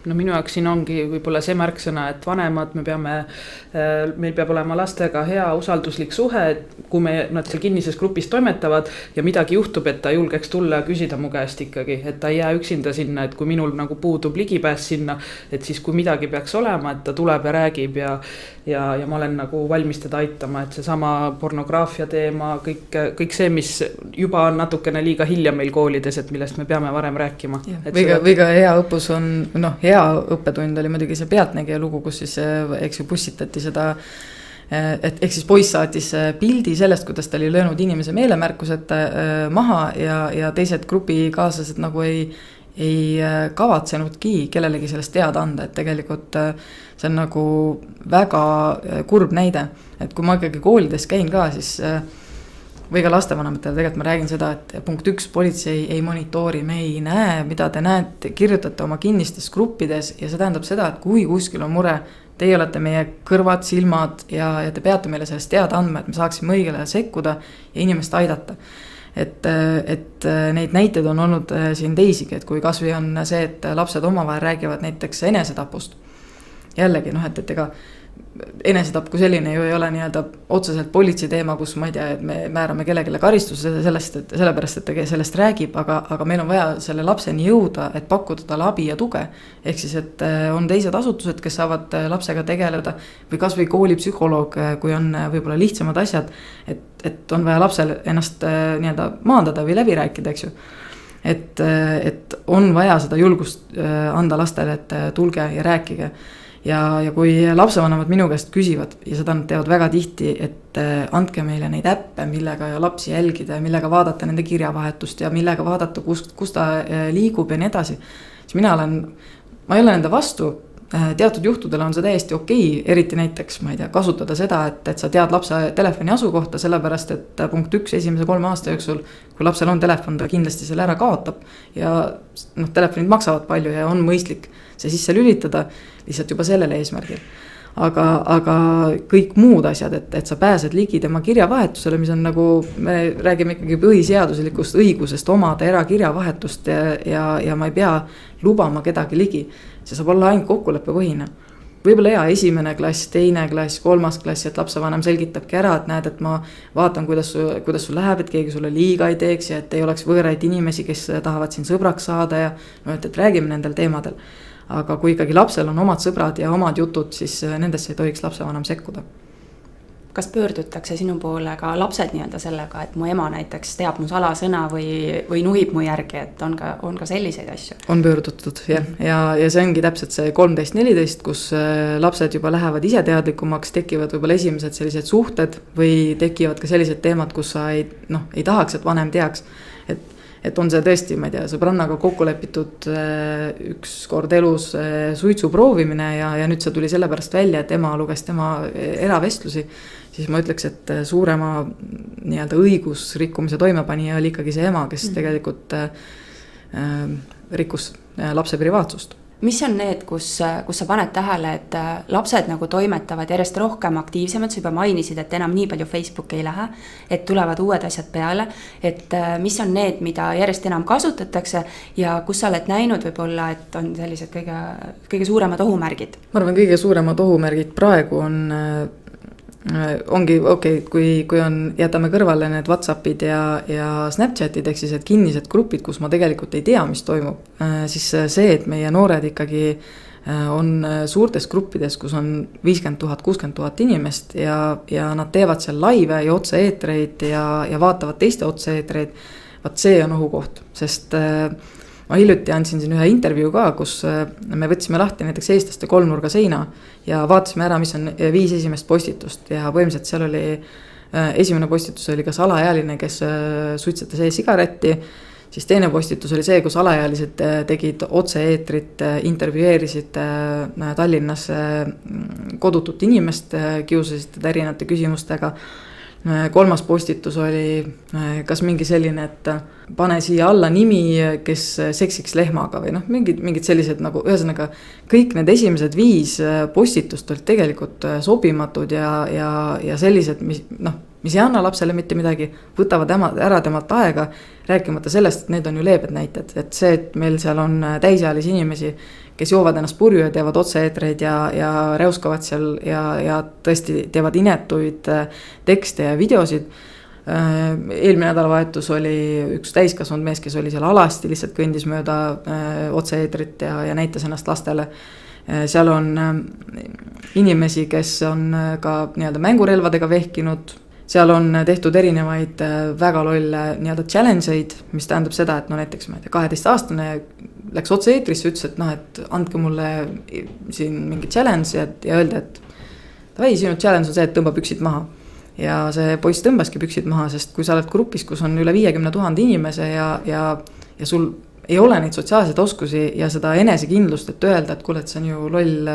no minu jaoks siin ongi võib-olla see märksõna, et vanemad, meil peab olema lastega hea usalduslik suhe, et kui nad seal kinnises grupis toimetavad ja midagi juhtub, et ta julgeks tulla ja küsida mu käest ikkagi, et ta ei jää üksinda sinna, et kui minul nagu puudub ligipääs sinna, et siis kui midagi peaks olema, et ta tuleb ja räägib ja ma olen nagu valmis teda aitama, et seesama pornograafia teema, kõik see, mis juba on natukene liiga hilja meil koolides, et millest me peame varem rääkima. Või ka hea õppus on, hea õppetund oli muidugi see Pealtnägija lugu, kus siis eks ju pussitati seda, et ehk siis poiss saatis pildi sellest, kuidas ta oli löönud inimese meelemärkused maha ja teised grupikaaslased nagu ei kavatsenudki kellelegi sellest teada anda, et tegelikult see on nagu väga kurb näide, et kui ma ikkagi koolides käin ka, siis või ka lastevanematele tegelikult ma räägin seda, et punkt 1, politsei ei monitoori, me ei näe, mida te näete, kirjutate oma kinnistes gruppides ja see tähendab seda, et kui kuskil on mure, teie olete meie kõrvad, silmad ja te peate meile sellest teada andma, et me saaksime õigele sekkuda ja inimest aidata. Et neid näiteid on olnud siin teisigi, et kui kasvõi on see, et lapsed omavahel räägivad näiteks enesetapust. Jällegi, et ega enesetapp kui selline ju ei ole nii-öelda otseselt politsei teema, kus ma ei tea, et me määrame kellegile karistuse sellepärast, et ta sellest räägib, aga meil on vaja selle lapseni jõuda, et pakkuda talle abi ja tuge. Ehk siis, et on teised asutused, kes saavad lapsega tegeleda või kas või koolipsühholoog, kui on võib-olla lihtsamad asjad, et on vaja lapsel ennast nii-öelda maandada või läbi rääkida, eks ju. Et on vaja seda julgust anda lastele, et tulge ja rääkige. Ja kui lapsevanemad minu käest küsivad ja seda nad teevad väga tihti, et andke meile neid äppe, millega lapsi jälgida ja millega vaadata nende kirjavahetust ja millega vaadata, kus ta liigub ja nii edasi, siis ma ei ole nende vastu, teatud juhtudel on see täiesti okei, eriti näiteks, ma ei tea, kasutada seda, et sa tead lapse telefoni asukohta, sellepärast, et punkt 1 esimese 3 aasta jooksul, kui lapsel on telefon, ta kindlasti selle ära kaotab ja telefonid maksavad palju ja on mõistlik see sisse lülitada lihtsalt juba sellele eesmärgil. Aga kõik muud asjad, et sa pääsed ligi tema kirjavahetusele, mis on nagu, me räägime ikkagi põhiseaduslikust õigusest omada erakirjavahetust ja ma ei pea lubama kedagi ligi. See saab olla ainult kokkuleppepõhine. Võib-olla esimene klass, teine klass, 3. klass, et lapsevanem selgitabki ära, et näed, et ma vaatan, kuidas sul läheb, et keegi sulle liiga ei teeks ja et ei oleks võõraid inimesi, kes tahavad siin sõbraks saada ja et räägime nendel teemadel. Aga kui ikkagi lapsel on omad sõbrad ja omad jutud, siis nendesse ei tohiks lapsevanem sekkuda. Kas pöördutakse sinu poole ka lapsed nii-öelda sellega, et mu ema näiteks teab mu salasõna või nuhib mu järgi, et on ka selliseid asju? On pöördutud, jah. Ja see ongi täpselt see 13-14, kus lapsed juba lähevad ise teadlikumaks, tekivad võib-olla esimesed sellised suhted või tekivad ka sellised teemad, kus sa ei tahaks, et vanem teaks. Et on see tõesti, ma ei tea, sõbrannaga kokku lepitud üks kord elus suitsu proovimine ja nüüd see tuli sellepärast välja, et ema luges tema eravestlusi, siis ma ütleks, et suurema nii-öelda õigusrikkumise toimepanija oli ikkagi see ema, kes tegelikult rikkus lapse privaatsust. Mis on need, kus sa paned tähele, et lapsed nagu toimetavad järjest rohkem aktiivsemad, sa juba mainisid, et enam nii palju Facebooki ei lähe, et tulevad uued asjad peale, et mis on need, mida järjest enam kasutatakse ja kus sa oled näinud võib-olla, et on sellised kõige suuremad ohumärgid? Ma arvan, kõige suuremad ohumärgid praegu ongi kui on, jätame kõrvale need WhatsAppid ja Snapchatid, ehk siis et kinnised grupid, kus ma tegelikult ei tea, mis toimub, siis see, et meie noored ikkagi on suurtes gruppides, kus on 50 000, 60 000 inimest ja nad teevad seal laive ja otse-eetreid ja vaatavad teiste otse-eetreid, vaat see on ohukoht, sest ma hiljuti andsin siin ühe intervjuu ka, kus me võtsime lahti näiteks eestlaste 3-nurga seina ja vaatasime ära, mis on 5 esimest postitust ja põhimõtteliselt seal oli esimene postitus oli kas alaealine, kes suitsetas e-sigaretti, siis teine postitus oli see, kus alaealised tegid otse-eetrit, intervjueerisid Tallinnas kodutut inimest, kiusasid teda erinevate küsimustega. 3. postitus oli kas mingi selline, et pane siia alla nimi, kes seksiks lehmaga või mingid sellised nagu, ühesõnaga kõik need esimesed 5 postitust olid tegelikult sobimatud ja sellised, mis mis ei anna lapsele mitte midagi, võtavad ära temalt aega, rääkimata sellest, et need on ju leebed näited, et see, et meil seal on täisealisi inimesi, kes joovad ennast purju ja teevad otse-eetreid ja reuskavad seal ja tõesti teevad inetuid tekste ja videosid. Eelmine nädalavahetus oli üks täiskasvanud mees, kes oli seal alasti, lihtsalt kõndis mööda otse-eetrit ja näitas ennast lastele. Seal on inimesi, kes on ka nii-öelda mängurelvadega vehkinud, seal on tehtud erinevaid väga lolle nii-öelda challenge-eid, mis tähendab seda, et no näiteks 12-aastane läks otse eetrisse, ütles, et et andke mulle siin mingi challenge ja öelda, et davai, sinu challenge on see, et tõmba püksid maha. Ja see poiss tõmbaski püksid maha, sest kui sa oled grupis, kus on üle 50 000 inimese ja sul ei ole neid sotsiaalseid oskusi ja seda enesekindlust, et öelda, et kuule, et see on ju loll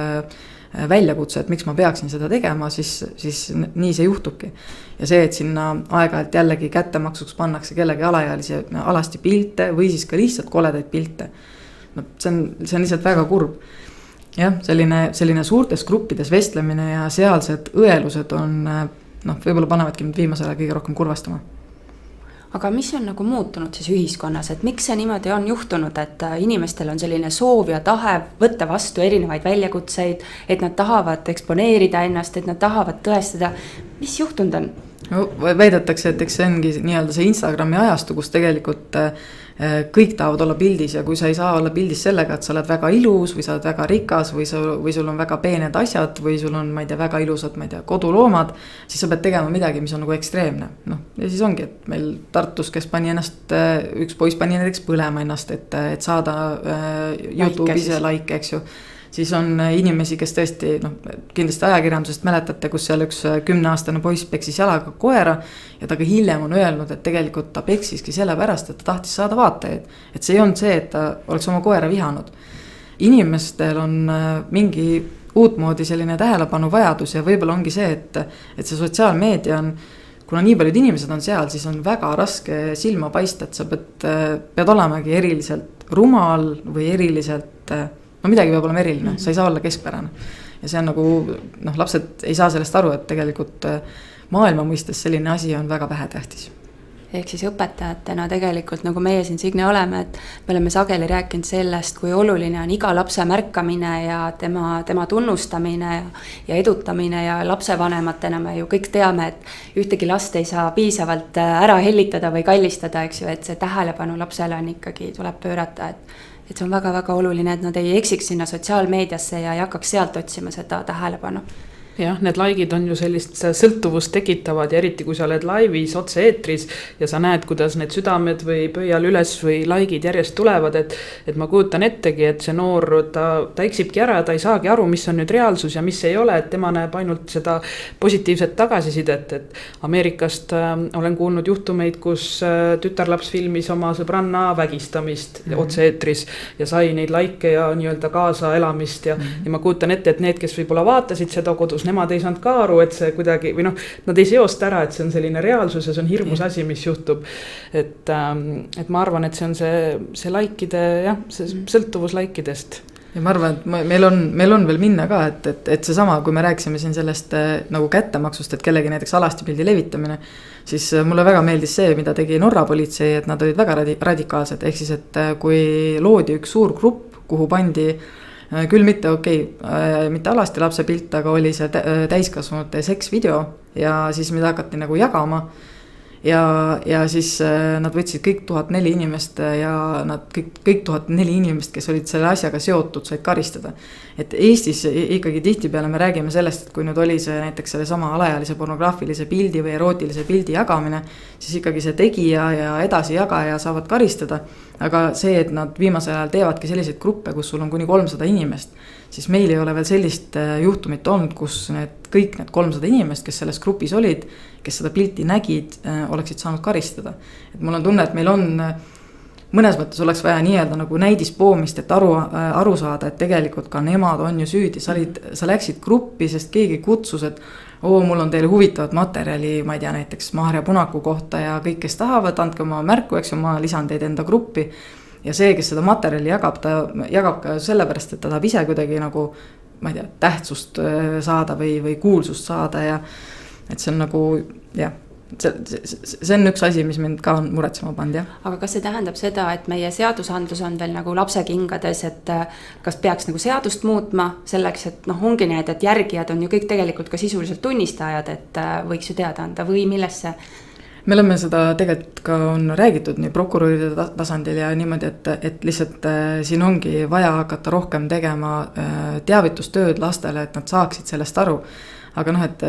väljakutse, et miks ma peaksin seda tegema, siis nii see juhtubki. Ja see, et sinna aeg-ajalt jällegi kättemaksuks pannakse kellegi alaealise alasti pilte või siis ka lihtsalt koledaid pilte. No, see on lihtsalt väga kurb. Jah, selline suurtes gruppides vestlemine ja sealsed õelused on, võib-olla panevadki mind viimasele kõige rohkem kurvastama. Aga mis on nagu muutunud siis ühiskonnas, et miks see niimoodi on juhtunud, et inimestel on selline soov ja tahe võtta vastu erinevaid väljakutseid, et nad tahavad eksponeerida ennast, et nad tahavad tõestada, mis juhtunud on? No, väidetakse, et eks see ongi nii-öelda see Instagrami ajastu, kus tegelikult kõik tahavad olla pildis ja kui sa ei saa olla pildis sellega, et sa oled väga ilus või sa oled väga rikas või sul on väga peened asjad või sul on, väga ilusad, koduloomad, siis sa pead tegema midagi, mis on nagu ekstreemne. Ja siis ongi, et meil Tartus, kes pani ennast, üks poiss pani näiteks põlema ennast, et saada YouTube'is ja like, eks ju. Siis on inimesi, kes tõesti, kindlasti ajakirjandusest mäletate, kus seal üks 10-aastane poiss peksis jalaga koera ja ta ka hiljem on öelnud, et tegelikult ta peksiski sellepärast, et ta tahtis saada vaatajaid. Et see ei olnud see, et ta oleks oma koera vihanud. Inimestel on mingi uutmoodi selline tähelepanu vajadus ja võib-olla ongi see, et see sotsiaalmeedia on, kuna nii paljud inimesed on seal, siis on väga raske silma paista, et sa pead olemagi eriliselt rumal või eriliselt midagi peab olema eriline, sa ei saa olla keskpärane. Ja see on nagu, lapsed ei saa sellest aru, et tegelikult maailma mõistes selline asi on väga vähetähtis. Ehk siis õpetajatena tegelikult, nagu meie siin Signe oleme, et me oleme sageli rääkinud sellest, kui oluline on iga lapse märkamine ja tema tunnustamine ja edutamine ja lapsevanematena me ju kõik teame, et ühtegi last ei saa piisavalt ära hellitada või kallistada, eks ju, et see tähelepanu lapsele on ikkagi, tuleb pöörata, et see on väga-väga oluline, et nad ei eksiks sinna sotsiaalmeediasse ja ei hakkaks sealt otsima seda tähelepanu. Jah, need like'id on ju sellist sõltuvust tekitavad ja eriti kui sa oled laivis otse eetris ja sa näed, kuidas need südamed või pöial üles või like'id järjest tulevad, et ma kujutan ettegi, et see noor, ta eksibki ära, ta ei saagi aru, mis on nüüd reaalsus ja mis ei ole, et tema näeb ainult seda positiivset tagasisidet, et Ameerikast olen kuulnud juhtumeid, kus tütarlaps filmis oma sõbranna vägistamist otse eetris ja sai neid like ja nii-öelda kaasa elamist ja ma kujutan ette, et need, kes võib-olla vaatasid seda kodus, nemad ei saanud ka aru, et see kuidagi, või nad ei seosta ära, et see on selline reaalsus ja see on hirmus asi, mis juhtub. Et ma arvan, et see on see like'ide, see sõltuvus like'idest. Ja ma arvan, et meil on veel minna ka, et seesama, kui me rääksime siin sellest nagu kättemaksust, et kellegi näiteks alastipildi levitamine, siis mulle väga meeldis see, mida tegi Norra politsei, et nad olid väga radikaalsed, ehk siis, et kui loodi üks suur grupp, kuhu pandi küll mitte mitte alasti lapse pilt, aga oli see täiskasvanute seksvideo ja siis mida hakati nagu jagama ja siis nad võtsid kõik 1004 inimest ja nad kõik 1004 inimest, kes olid selle asjaga seotud, said karistada. Et Eestis ikkagi tihtipeale me räägime sellest, et kui nüüd oli see näiteks selle sama alaealise pornograafilise pildi või erootilise pildi jagamine, siis ikkagi see tegija ja edasijagaja saavad karistada. Aga see, et nad viimasel ajal teevadki selliseid gruppe, kus sul on kuni 300 inimest, siis meil ei ole veel sellist juhtumit olnud, kus kõik need 300 inimest, kes selles grupis olid, kes seda pilti nägid, oleksid saanud karistada. Et mul on tunne, et meil on mõnes mõttes oleks vaja nii-öelda nagu näidispoomist, et aru saada, et tegelikult ka nemad on ju süüdi. Sa läksid gruppi, sest keegi kutsus, et mul on teile huvitavat materjali, ma ei tea, näiteks Maarja Punaku kohta ja kõik, kes tahavad, andke oma märku, eks ju, ma lisan teid enda gruppi. Ja see, kes seda materjali jagab, ta jagab ka sellepärast, et ta tahab ise kuidagi nagu, ma ei tea, tähtsust saada või kuulsust saada ja et see on nagu, see on üks asi, mis mind ka on muretsema pannud, jah. aga kas see tähendab seda, et meie seadusandlus on veel nagu lapse kingades, et kas peaks nagu seadust muutma selleks, et noh, ongi need, et järgijad on ju kõik tegelikult ka sisuliselt tunnistajad, et võiks ju teada anda või millesse? Me oleme seda tegelikult ka on räägitud nii prokuröride tasandil ja niimoodi, et lihtsalt siin ongi vaja hakata rohkem tegema teavitustööd lastele, et nad saaksid sellest aru. Aga noh, et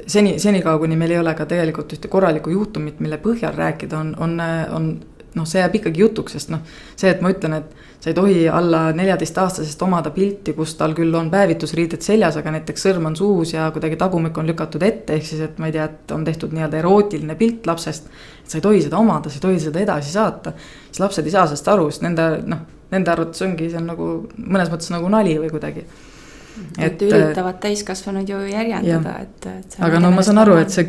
senikaua, kuni meil ei ole ka tegelikult ühte korralikku juhtumit, mille põhjal rääkida on noh, see jääb ikkagi jutuks, sest noh, see, et ma ütlen, et sa ei tohi alla 14-aastasest omada pilti, kus tal küll on päevitusriided seljas, aga näiteks sõrm on suus ja kuidagi tagumik on lükatud ette, ehk siis, et ma ei tea, et on tehtud nii-öelda erootiline pilt lapsest, et sa ei tohi seda omada, sa ei tohi seda edasi saata, siis lapsed ei saa sellest aru, sest nende arvates ongi see on nagu mõnes mõttes nagu nali või kuidagi. Et üritavad täiskasvanud ju järjendada, et aga no ma saan aru, et see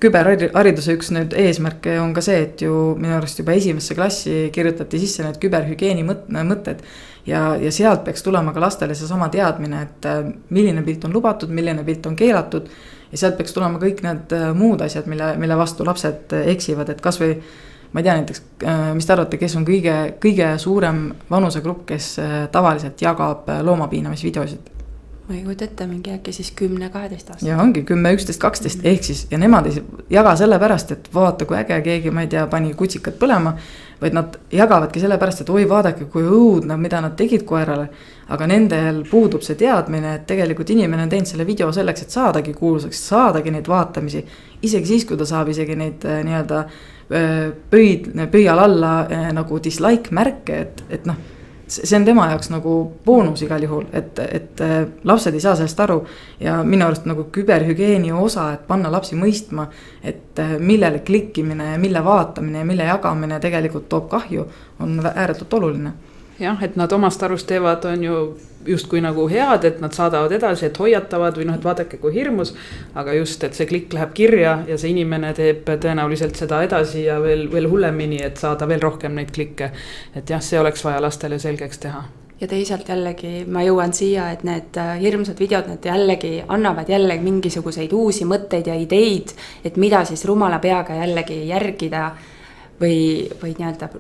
küberhariduse üks nüüd eesmärke on ka see, et ju minu arust juba esimesse klassi kirjutati sisse need küberhügieeni mõtted ja sealt peaks tulema ka lastele see sama teadmine, et milline pilt on lubatud, milline pilt on keelatud ja sealt peaks tulema kõik need muud asjad, mille vastu lapsed eksivad, et kas või ma ei tea näiteks, mis te arvate, kes on kõige suurem vanusegrupp, kes tavaliselt jagab loomapiinamisvideosid? Ma ei kujuta ette, mingi äkki siis 10-12 aastat. Ja ongi 10, 11, 12 ehk siis ja nemad ei jaga selle pärast, et vaata kui äge keegi, ma ei tea, pani kutsikat põlema, vaid nad jagavadki selle pärast, et oi vaadake kui õudne, mida nad tegid koerale, aga nendel puudub see teadmine, et tegelikult inimene on teinud selle video selleks, et saadagi kuulsaks, saadagi neid vaatamisi, isegi siis, kui ta saab isegi neid nii-öelda pöial alla nagu dislike märke, et noh, see on tema jaoks nagu boonus igal juhul, et lapsed ei saa sellest aru ja minu arust nagu küberhügieeni osa, et panna lapsi mõistma, et millele klikkimine ja mille vaatamine ja mille jagamine tegelikult toob kahju, on ääretult oluline. Jah, et nad omast arust teevad on ju justkui nagu head, et nad saadavad edasi, et hoiatavad või noh, et vaadake kui hirmus, aga just, et see klikk läheb kirja ja see inimene teeb tõenäoliselt seda edasi ja veel hullemini, et saada veel rohkem neid klikke. Et jah, see oleks vaja lastele selgeks teha. Ja teisalt jällegi ma jõuan siia, et need hirmsad videod, need jällegi annavad jällegi mingisuguseid uusi mõtteid ja ideid, et mida siis rumala peaga jällegi järgida või nii-öelda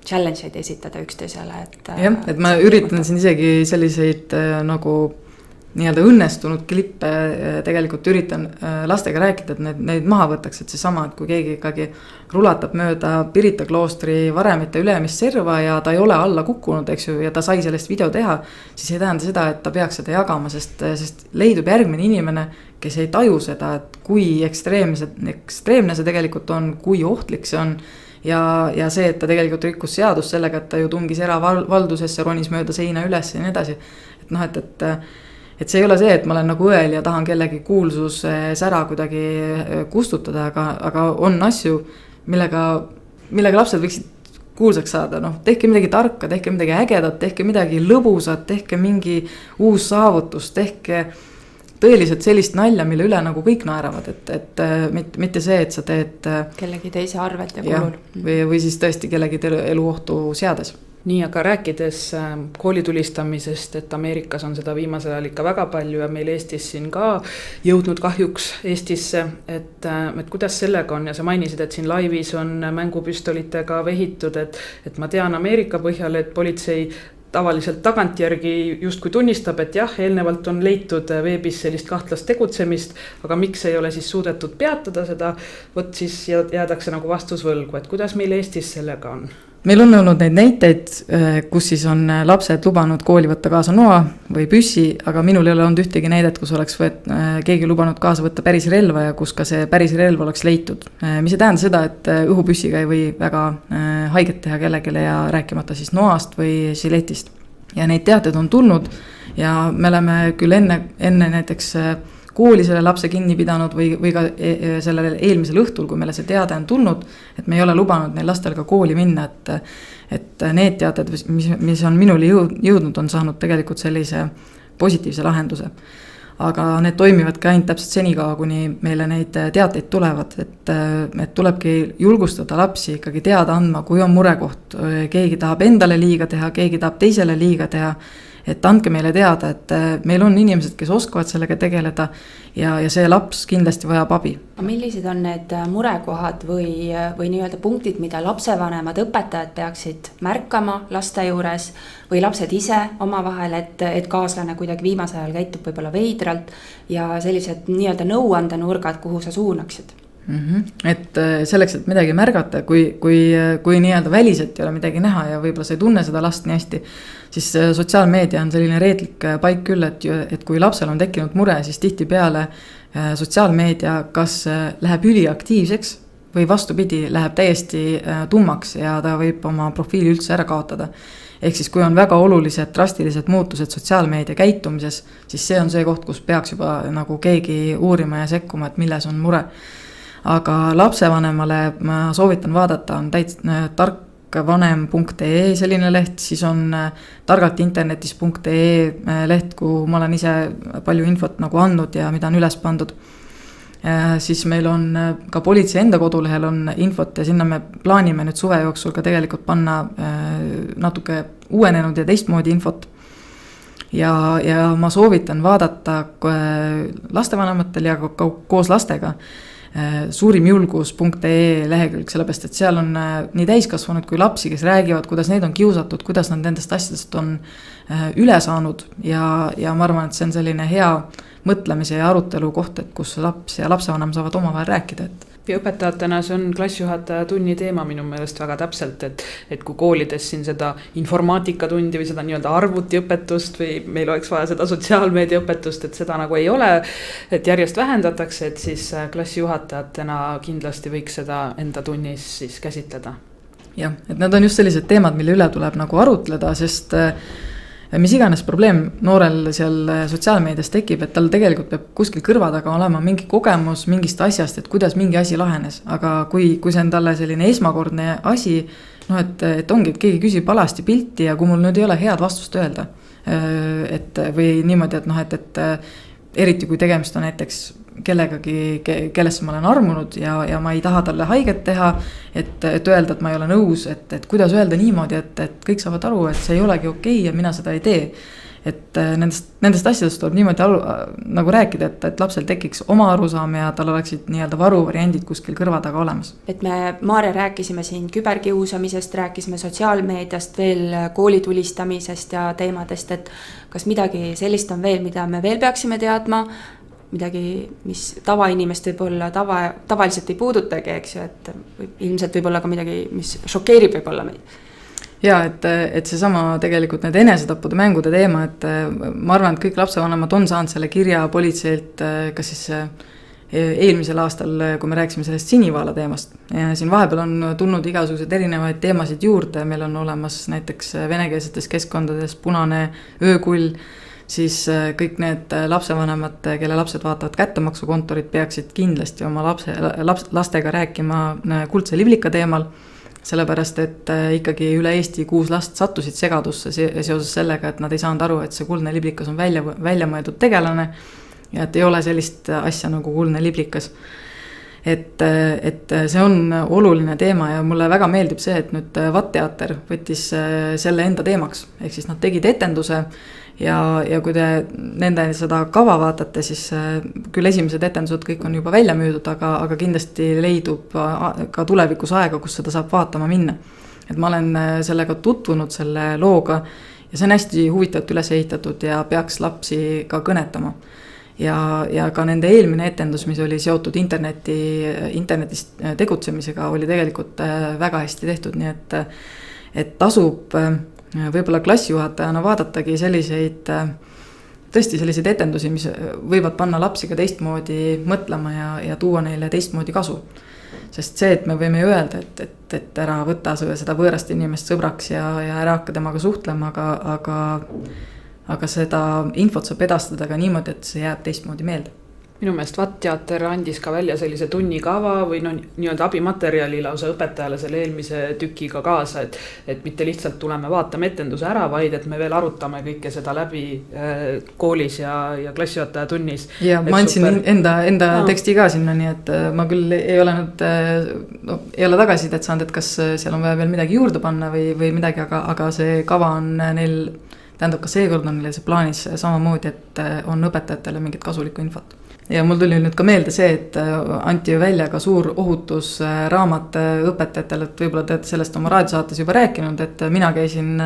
challenge eid esitada üksteisele, jah, et ma üritan siin isegi selliseid nagu nii-öelda õnnestunud klippe tegelikult üritan lastega rääkida, et neid maha võtaks, et see sama, et kui keegi ikkagi rulatab mööda Pirita kloostri varemite ülemist serva ja ta ei ole alla kukkunud, eks ju, ja ta sai sellest video teha, siis ei tähenda seda, et ta peaks seda jagama, sest leidub järgmine inimene, kes ei taju seda, et kui ekstreemne see tegelikult on, kui ohtlik see on, ja see, et ta tegelikult rikkus seadust sellega, et ta ju tungis eravaldusesse, ronis mööda seina üles ja nii edasi. Et noh, et see ei ole see, et ma olen nagu õel ja tahan kellegi kuulsus sära kuidagi kustutada, aga on asju, millega lapsed võiksid kuulsaks saada. Noh, tehke midagi tarka, tehke midagi ägedat, tehke midagi lõbusat, tehke mingi uus saavutus, tehke tõeliselt sellist nalja, mille üle nagu kõik naeravad, et mitte see, et sa teed kellegi teise arvelt ja kulul. Või siis tõesti kellegi eluohtu seades. Nii, aga rääkides koolitulistamisest, et Ameerikas on seda viimasel ajal ikka väga palju ja meil Eestis siin ka jõudnud kahjuks Eestisse, et kuidas sellega on ja sa mainisid, et siin laivis on mängupüstolitega vehitud, et ma tean Ameerika põhjal, et politsei tavaliselt tagantjärgi justkui tunnistab, et jah, eelnevalt on leitud veebis sellist kahtlast tegutsemist, aga miks ei ole siis suudetud peatada seda, võt siis jäädakse nagu vastusvõlgu, et kuidas meil Eestis sellega on? Meil on olnud neid näiteid, kus siis on lapsed lubanud kooli võtta kaasa noa või püssi, aga minul ei ole olnud ühtegi näidet, kus oleks keegi lubanud kaasa võtta päris relva ja kus ka see päris relv oleks leitud. Mis ei tähenda seda, et õhupüssiga ei või väga haiget teha kellegile ja rääkimata siis noast või žiletist. Ja neid teateid on tulnud ja me oleme küll enne näiteks kooli selle lapse kinni pidanud või ka sellel eelmisel õhtul, kui meile see teade on tulnud, et me ei ole lubanud neil lastel ka kooli minna, et need teated, mis on minule jõudnud, on saanud tegelikult sellise positiivse lahenduse. Aga need toimivad ka ainult täpselt senikaua, kuni meile neid teateid tulevad, et tulebki julgustada lapsi ikkagi teada andma, kui on murekoht, keegi tahab endale liiga teha, keegi tahab teisele liiga teha, et andke meile teada, et meil on inimesed, kes oskavad sellega tegeleda ja see laps kindlasti vajab abi. Millised on need murekohad või nii-öelda punktid, mida lapsevanemad, õpetajad peaksid märkama laste juures või lapsed ise omavahel, et kaaslane kuidagi viimasel ajal käitub võib-olla veidralt ja sellised nii-öelda nõuandenurgad, kuhu sa suunaksid? Et selleks, et midagi märgata, kui nii-öelda väliselt ei ole midagi näha ja võib-olla sa ei tunne seda last nii hästi, siis sotsiaalmeedia on selline reetlik paik küll, et kui lapsel on tekkinud mure, siis tihtipeale sotsiaalmeedia kas läheb üliaktiivseks või vastupidi, läheb täiesti tummaks ja ta võib oma profiili üldse ära kaotada. Ehk siis kui on väga olulised drastilised muutused sotsiaalmeedia käitumises, siis see on see koht, kus peaks juba nagu keegi uurima ja sekkuma, et milles on mure. Aga lapsevanemale ma soovitan vaadata, on tarkvanem.ee selline leht, siis on targaltinternetis.ee leht, kuhu ma olen ise palju infot nagu andnud ja mida on üles pandud. Siis meil on ka politsei enda kodulehel on infot ja sinna me plaanime nüüd suve jooksul ka tegelikult panna natuke uuenenud ja teistmoodi infot. Ja ma soovitan vaadata lastevanematel ja ka koos lastega suurimjulgus.ee lehekülg, sellepärast et seal on nii täiskasvanud kui lapsi, kes räägivad, kuidas neid on kiusatud, kuidas nad nendest asjadest on üle saanud ja ma arvan, et see on selline hea mõtlemise ja arutelu koht, et kus laps ja lapsevanem saavad omavahel rääkida, ja õpetajatena see on klassijuhataja tunni teema minu meelest väga täpselt, et kui koolides siin seda informaatikatundi või seda nii-öelda arvutiõpetust või meil oleks vaja seda sotsiaalmeediaõpetust, et seda nagu ei ole, et järjest vähendatakse, et siis klassijuhatajatena kindlasti võiks seda enda tunnis siis käsitleda. Jah, et need on just sellised teemad, mille üle tuleb nagu arutleda, sest mis iganes probleem noorel seal sotsiaalmeedias tekib, et tal tegelikult peab kuskil kõrva taga olema mingi kogemus mingist asjast, et kuidas mingi asi lahenes. Aga kui see on talle selline esmakordne asi, et ongi, et keegi küsib alasti pilti ja kui mul nüüd ei ole head vastust öelda, või niimoodi, et eriti kui tegemist on näiteks kellegagi, kellesse ma olen armunud ja ma ei taha talle haiget teha, et öelda, et ma ei ole nõus, et kuidas öelda niimoodi, et kõik saavad aru, et see ei olegi okei ja mina seda ei tee. Et nendest asjadest tuleb niimoodi nagu rääkida, et lapsel tekiks oma arusaam ja tal oleksid nii-öelda varuvariandid kuskil kõrva taga olemas. Et me, Maarja, rääkisime siin küberkiusamisest, rääkisime sotsiaalmeediast, veel koolitulistamisest ja teemadest, et kas midagi sellist on veel, mida me veel peaksime teadma, midagi, mis tavainimest võib-olla tavaliselt ei puudutagi, eks ju, et ilmselt võib-olla ka midagi, mis šokeerib võib-olla meid. Ja, et seesama tegelikult need enesetappude mängude teema, et ma arvan, et kõik lapsevanemad on saanud selle kirja politseilt, kas siis eelmisel aastal, kui me rääkisime sellest Sinivaala teemast. Ja siin vahepeal on tulnud igasugused erinevaid teemasid juurde, meil on olemas näiteks venekeelsetes keskkondades Punane öökull, siis kõik need lapsevanemad, kelle lapsed vaatavad kättemaksukontorit, peaksid kindlasti oma lastega rääkima kuldse liblika teemal, sellepärast, et ikkagi üle Eesti 6 last sattusid segadusse seoses sellega, et nad ei saanud aru, et see kuldne liblikas on välja mõeldud tegelane ja et ei ole sellist asja nagu kuldne liblikas. Et see on oluline teema ja mulle väga meeldib see, et nüüd VAT-teater võttis selle enda teemaks, ehk siis nad tegid etenduse ja kui te nende seda kava vaatate, siis küll esimesed etendused kõik on juba välja müüdud, aga kindlasti leidub ka tulevikus aega, kus seda saab vaatama minna. Et ma olen sellega tutvunud selle looga ja see on hästi huvitavalt üles ehitatud ja peaks lapsi ka kõnetama. Ja ka nende eelmine etendus, mis oli seotud internetis tegutsemisega, oli tegelikult väga hästi tehtud, nii et tasub võib-olla klassijuhatajana vaadatagi tõesti selliseid etendusi, mis võivad panna lapsi ka teistmoodi mõtlema ja tuua neile teistmoodi kasu. Sest see, et me võime öelda, et ära võtta seda võõrast inimest sõbraks ja ära hakka temaga suhtlema, aga seda infot saab edastada ka niimoodi, et see jääb teistmoodi meelde. Minu meelest VAT-teater andis ka välja sellise tunnikava või nii-öelda abimaterjali lausa õpetajale selle eelmise tükiga kaasa, et mitte lihtsalt tuleme vaatame etenduse ära, vaid et me veel arutame kõike seda läbi koolis ja klassijuhataja tunnis. Ja ma andsin enda teksti ka sinna, nii et ma küll ei ole tagasidet saanud, et kas seal on vaja veel midagi juurde panna või midagi, aga see kava on neil tähendab, ka seekord on neil see plaanis samamoodi, et on õpetajatele mingit kasulikku infot. Ja mul tuli nüüd ka meelde see, et anti ju välja ka suur ohutusraamat õpetajatele, et võib-olla te olete sellest oma raadiosaates juba rääkinud, et mina käisin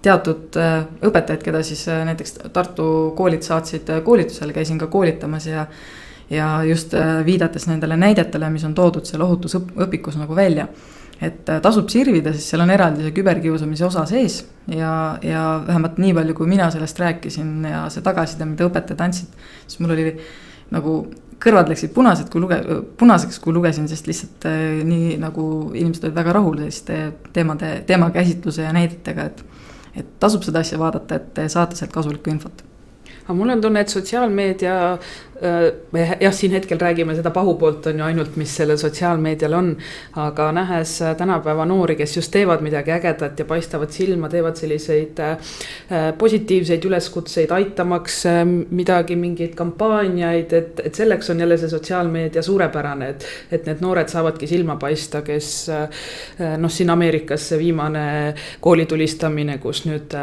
teatud õpetajad, keda siis näiteks Tartu koolid saatsid koolitusele, käisin ka koolitamas ja just viidates nendele näidetele, mis on toodud selle ohutusõpikus nagu välja. Et tasub sirvida, siis seal on eraldi see küberkiusamise osa sees ja vähemalt nii palju, kui mina sellest rääkisin ja see tagasiside, mida õpetajad andsid, siis mul oli nagu kõrvad läksid punaseks, kui lugesin, sest lihtsalt nii nagu inimesed olid väga rahul selliste teema käsitluse ja näidetega, et tasub seda asja vaadata, et saate sealt kasulikku infot. Aga mul on tunne, et sotsiaalmeedia, jah, siin hetkel räägime seda pahupoolt on ju ainult, mis sellel sotsiaalmeedial on, aga nähes tänapäeva noori, kes just teevad midagi ägedat ja paistavad silma, teevad selliseid positiivseid üleskutseid, aitamaks midagi, mingeid kampaaniaid, et selleks on jälle see sotsiaalmeedia suurepärane, et need noored saavadki silma paista, kes siin Ameerikas see viimane koolitulistamine, kus nüüd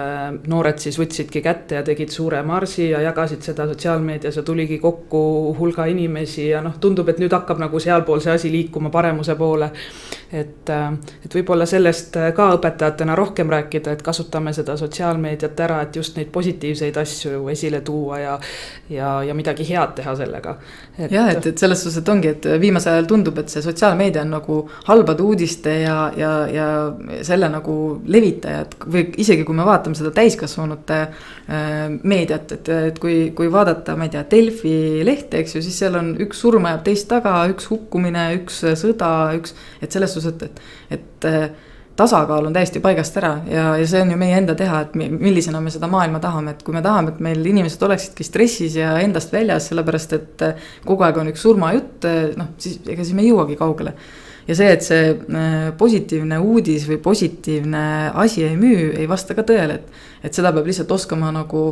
noored siis võtsidki kätte ja tegid suure marsi ja jagasid seda sotsiaalmeedias ja tuligi kokku hulga inimesi ja tundub, et nüüd hakkab nagu sealpool see asi liikuma paremuse poole. Et võib-olla sellest ka õpetajatena rohkem rääkida, et kasutame seda sotsiaalmeediat ära, et just neid positiivseid asju esile tuua ja midagi head teha sellega. Jah, et selles suhtes, et ongi, et viimasel ajal tundub, et see sotsiaalmeedia on nagu halbade uudiste ja selle nagu levitajad või isegi kui me vaatame seda täiskasvanute meediat, et kui vaadata, ma ei tea, Delfi lehte, eks ju, siis seal on üks surma jääb teist taga, üks hukkumine, üks sõda, et selles suhtes, et tasakaal on täiesti paigast ära ja see on ju meie enda teha, et millisena me seda maailma tahame, et kui me tahame, et meil inimesed oleksidki stressis ja endast väljas, sellepärast et kogu aeg on üks surmajutt, siis ega siis me ei jõuagi kaugele. Ja see, et see positiivne uudis või positiivne asi ei müü, ei vasta ka tõele, et seda peab lihtsalt oskama nagu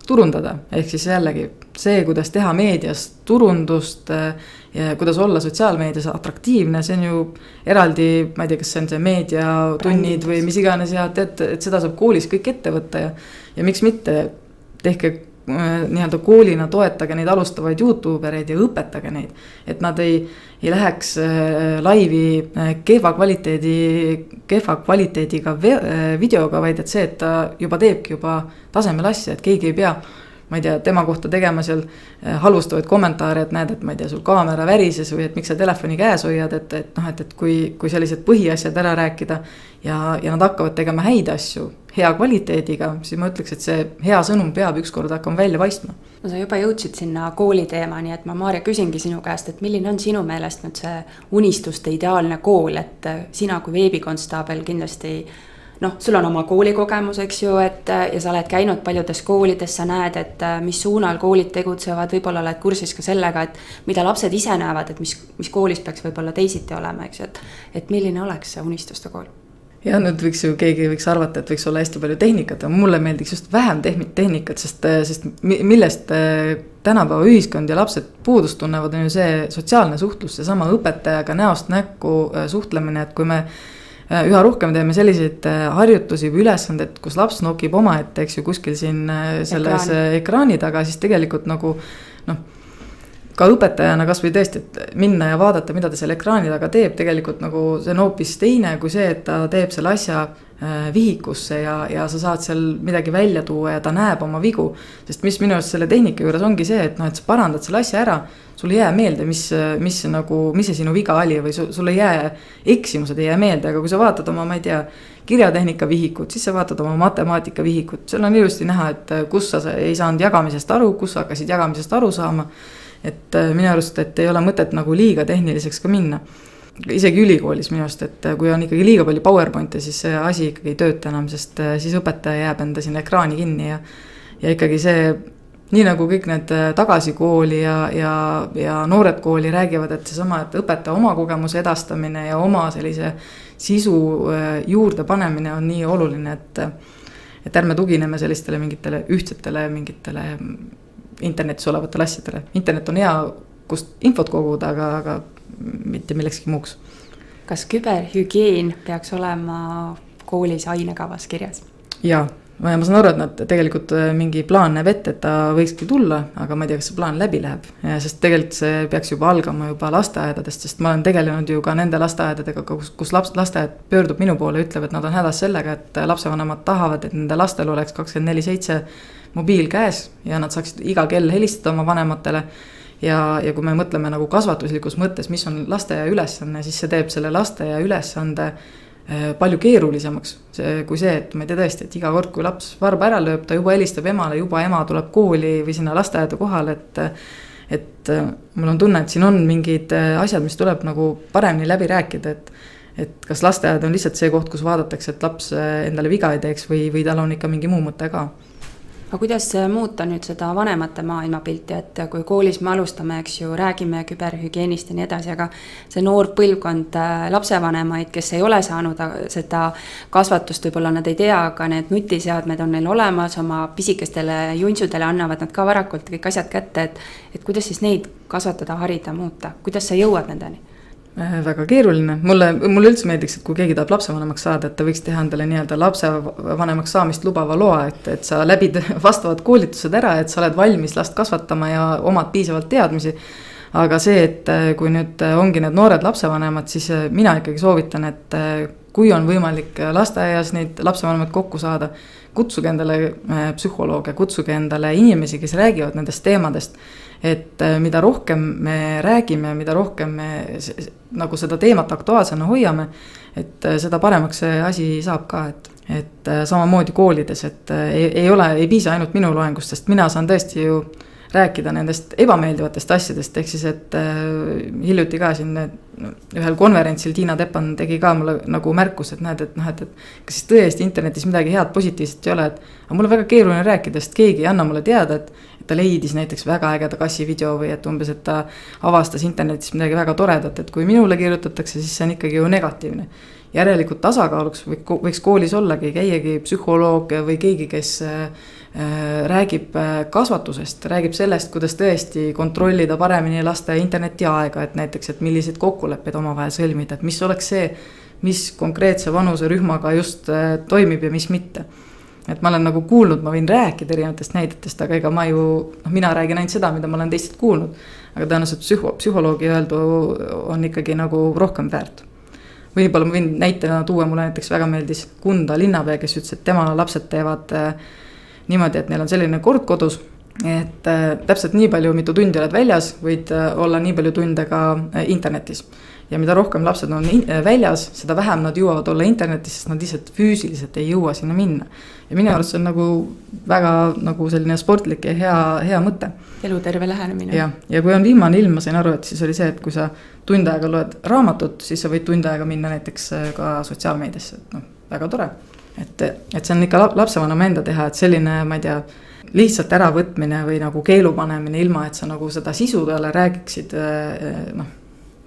turundada, ehk siis jällegi see, kuidas teha meedias turundust ja kuidas olla sotsiaalmeedias atraktiivne, see on ju eraldi, ma ei tea, kas see on see meediatunnid või mis iganes ja et seda saab koolis kõik ette võtta ja miks mitte tehke nii-öelda koolina toetage neid alustavaid YouTubereid ja õpetage neid, et nad ei läheks laivi kehva kvaliteediga videoga, vaid et see, et ta juba teebki juba tasemel asja, et keegi ei pea, ma ei tea, tema kohta tegema seal halvustavaid kommentaare, et näed, et ma ei tea, sul kaamera värises või et miks sa telefoni käes hoiad, et kui sellised põhiasjad ära rääkida ja nad hakkavad tegema häid asju hea kvaliteediga, siis ma ütleks, et see hea sõnum peab ükskord hakkama välja paistma. No sa juba jõudsid sinna kooli teema, nii et ma, Maarja, küsingi sinu käest, et milline on sinu meelest nüüd see unistuste ideaalne kool, et sina kui veebikonstaabel kindlasti, sul on oma koolikogemus, eks ju, ja sa oled käinud paljudes koolides, sa näed, et mis suunal koolid tegutsevad, võib-olla oled kursis ka sellega, et mida lapsed ise näevad, et mis koolis peaks võib-olla teisiti olema, eks ju, et milline oleks see unistuste kool? Ja nüüd keegi võiks arvata, et võiks olla hästi palju tehnikat, aga mulle meeldiks just vähem tehnikat, sest millest tänapäeva ühiskond ja lapsed puudust tunnevad, on ju see sotsiaalne suhtlus, see sama õpetajaga näost näkku suhtlemine, et kui me üha rohkem teeme selliseid harjutusi või ülesanded, kus laps nokib omaette, eks ju, kuskil siin selles ekraani taga, siis tegelikult nagu ka õpetajana kas või tõesti, et minna ja vaadata, mida ta selle ekraani taga teeb, tegelikult nagu see on hoopis teine kui see, et ta teeb selle asja vihikusse ja sa saad seal midagi välja tuua ja ta näeb oma vigu. Sest mis minu arust selle tehnika juures ongi see, et sa parandad selle asja ära, sul ei jää meelde, mis see sinu viga oli või sul ei jää eksimused ei jää meelde, aga kui sa vaatad oma, ma ei tea, kirjatehnika vihikut, siis sa vaatad oma matemaatika vihikut, seal on ilusti näha, et kus sa ei saanud jagamisest aru, kus sa hakkasid jagamisest aru saama. Et minu arust, et ei ole mõtet nagu liiga tehniliseks ka minna. Isegi ülikoolis minu arust, et kui on ikkagi liiga palju PowerPointe, siis see asi ikkagi ei tööta enam, sest siis õpetaja jääb enda sinna ekraani kinni ja ikkagi see, nii nagu kõik need tagasikooli ja noored kooli räägivad, et seesama, et õpetaja oma kogemuse edastamine ja oma sellise sisu juurde panemine on nii oluline, et ärme tugineme sellistele mingitele ühtsetele mingitele internetis olevatele asjadele. Internet on hea, kust infot koguda, aga mitte millekski muuks. Kas küberhügieen peaks olema koolis ainekavas kirjas? Jaa, ma saan aru, et nad tegelikult mingi plaan näeb ette, et ta võikski tulla, aga ma ei tea, kas see plaan läbi läheb. Sest tegelikult see peaks juba algama juba lasteaedadest, sest ma olen tegelenud ju ka nende lasteaedadega, kus lasteaed pöördub minu poole ja ütleb, et nad on hädas sellega, et lapsevanemad tahavad, et nende lastel oleks 24/7 mobiil käes ja nad saaksid iga kell helistada oma vanematele. Ja kui me mõtleme nagu kasvatuslikus mõttes, mis on lasteaia ülesanne, siis see teeb selle lasteaia ülesande palju keerulisemaks kui see, et ma ei tea tõesti, et iga kord, kui laps varba ära lööb, ta juba helistab emale, juba ema tuleb kooli või sinna lasteaeda kohale, et mul on tunne, et siin on mingid asjad, mis tuleb nagu paremini läbi rääkida, et kas lasteaed on lihtsalt see koht, kus vaadatakse, et laps endale viga ei teeks või tal on ikka mingi muu mõte ka. Aga kuidas muuta nüüd seda vanemate maailmapilti, et kui koolis me alustame, eks ju, räägime küberhügienist ja nii edasi, aga see noor põlvkond lapsevanemaid, kes ei ole saanud seda kasvatust, võib-olla nad ei tea, aga need nutiseadmed on neil olemas, oma pisikestele juntsudele annavad nad ka varakult kõik asjad kätte, et kuidas siis neid kasvatada, harida, muuta, kuidas sa jõuad nendeni? Väga keeruline, mulle üldse meeldiks, et kui keegi tahab lapsevanemaks saada, et ta võiks teha endale nii-öelda lapsevanemaks saamist lubava loa, et sa läbid vastavad koolitused ära, et sa oled valmis last kasvatama ja omad piisavalt teadmisi. Aga see, et kui nüüd ongi need noored lapsevanemad, siis mina ikkagi soovitan, et kui on võimalik lasteaias neid lapsevanemad kokku saada, kutsuge endale psühholooge, kutsuge endale inimesi, kes räägivad nendest teemadest. Et mida rohkem me räägime, mida rohkem me nagu seda teemat aktuaalsena hoiame, et seda paremaks see asi saab ka, et samamoodi koolides, et ei piisa ainult minu loengust, sest mina saan tõesti ju rääkida nendest ebameeldivatest asjadest, ehk siis, et hiljuti ka siin ühel konverentsil Tiina Teppan tegi ka mulle nagu märkus, et näed, et kas siis tõesti internetis midagi head positiivset ei ole, et aga mul on väga keeruline rääkida, sest keegi ei anna mulle teada, et ta leidis näiteks väga ägeda kassi video või et umbes, et ta avastas internetis midagi väga toredat, et kui minule kirjutatakse, siis see on ikkagi ju negatiivne. Järelikult tasakaaluks võiks koolis ollagi, käiagi psühholoog või keegi, kes räägib kasvatusest, räägib sellest, kuidas tõesti kontrollida paremini laste internetiaega, et näiteks, et milliseid kokkuleppeid omavahel sõlmida, et mis oleks see, mis konkreetse vanuserühmaga just toimib ja mis mitte. Et ma olen nagu kuulnud, ma võin rääkida erinevatest näidetest, aga ega mina räägin ainult seda, mida ma olen teistelt kuulnud, aga tõenäoliselt psühholoogi öeldu on ikkagi nagu rohkem väärt. Võib-olla ma võin näitena tuua, mulle näiteks väga meeldis Kunda linnapea, kes ütles, et tema lapsed teevad niimoodi, et neil on selline kord kodus, et täpselt nii palju, mitu tundi oled väljas, võid olla nii palju tunde ka internetis. Ja mida rohkem lapsed on väljas, seda vähem nad jõuavad olla internetis, sest nad lihtsalt füüsiliselt ei jõua sinna minna. Ja minu arust see on nagu väga nagu selline sportlik ja hea mõte. Eluterve lähenemine. Ja kui on viimane ilm, ma sain aru, et siis oli see, et kui sa tund aega loed raamatut, siis sa võid tund aega minna näiteks ka sotsiaalmeediasse. Väga tore. Et see on ikka lapsevanema enda teha, et selline, ma ei tea, lihtsalt äravõtmine või nagu keelu panemine ilma, et sa nagu seda sisu talle räägiksid,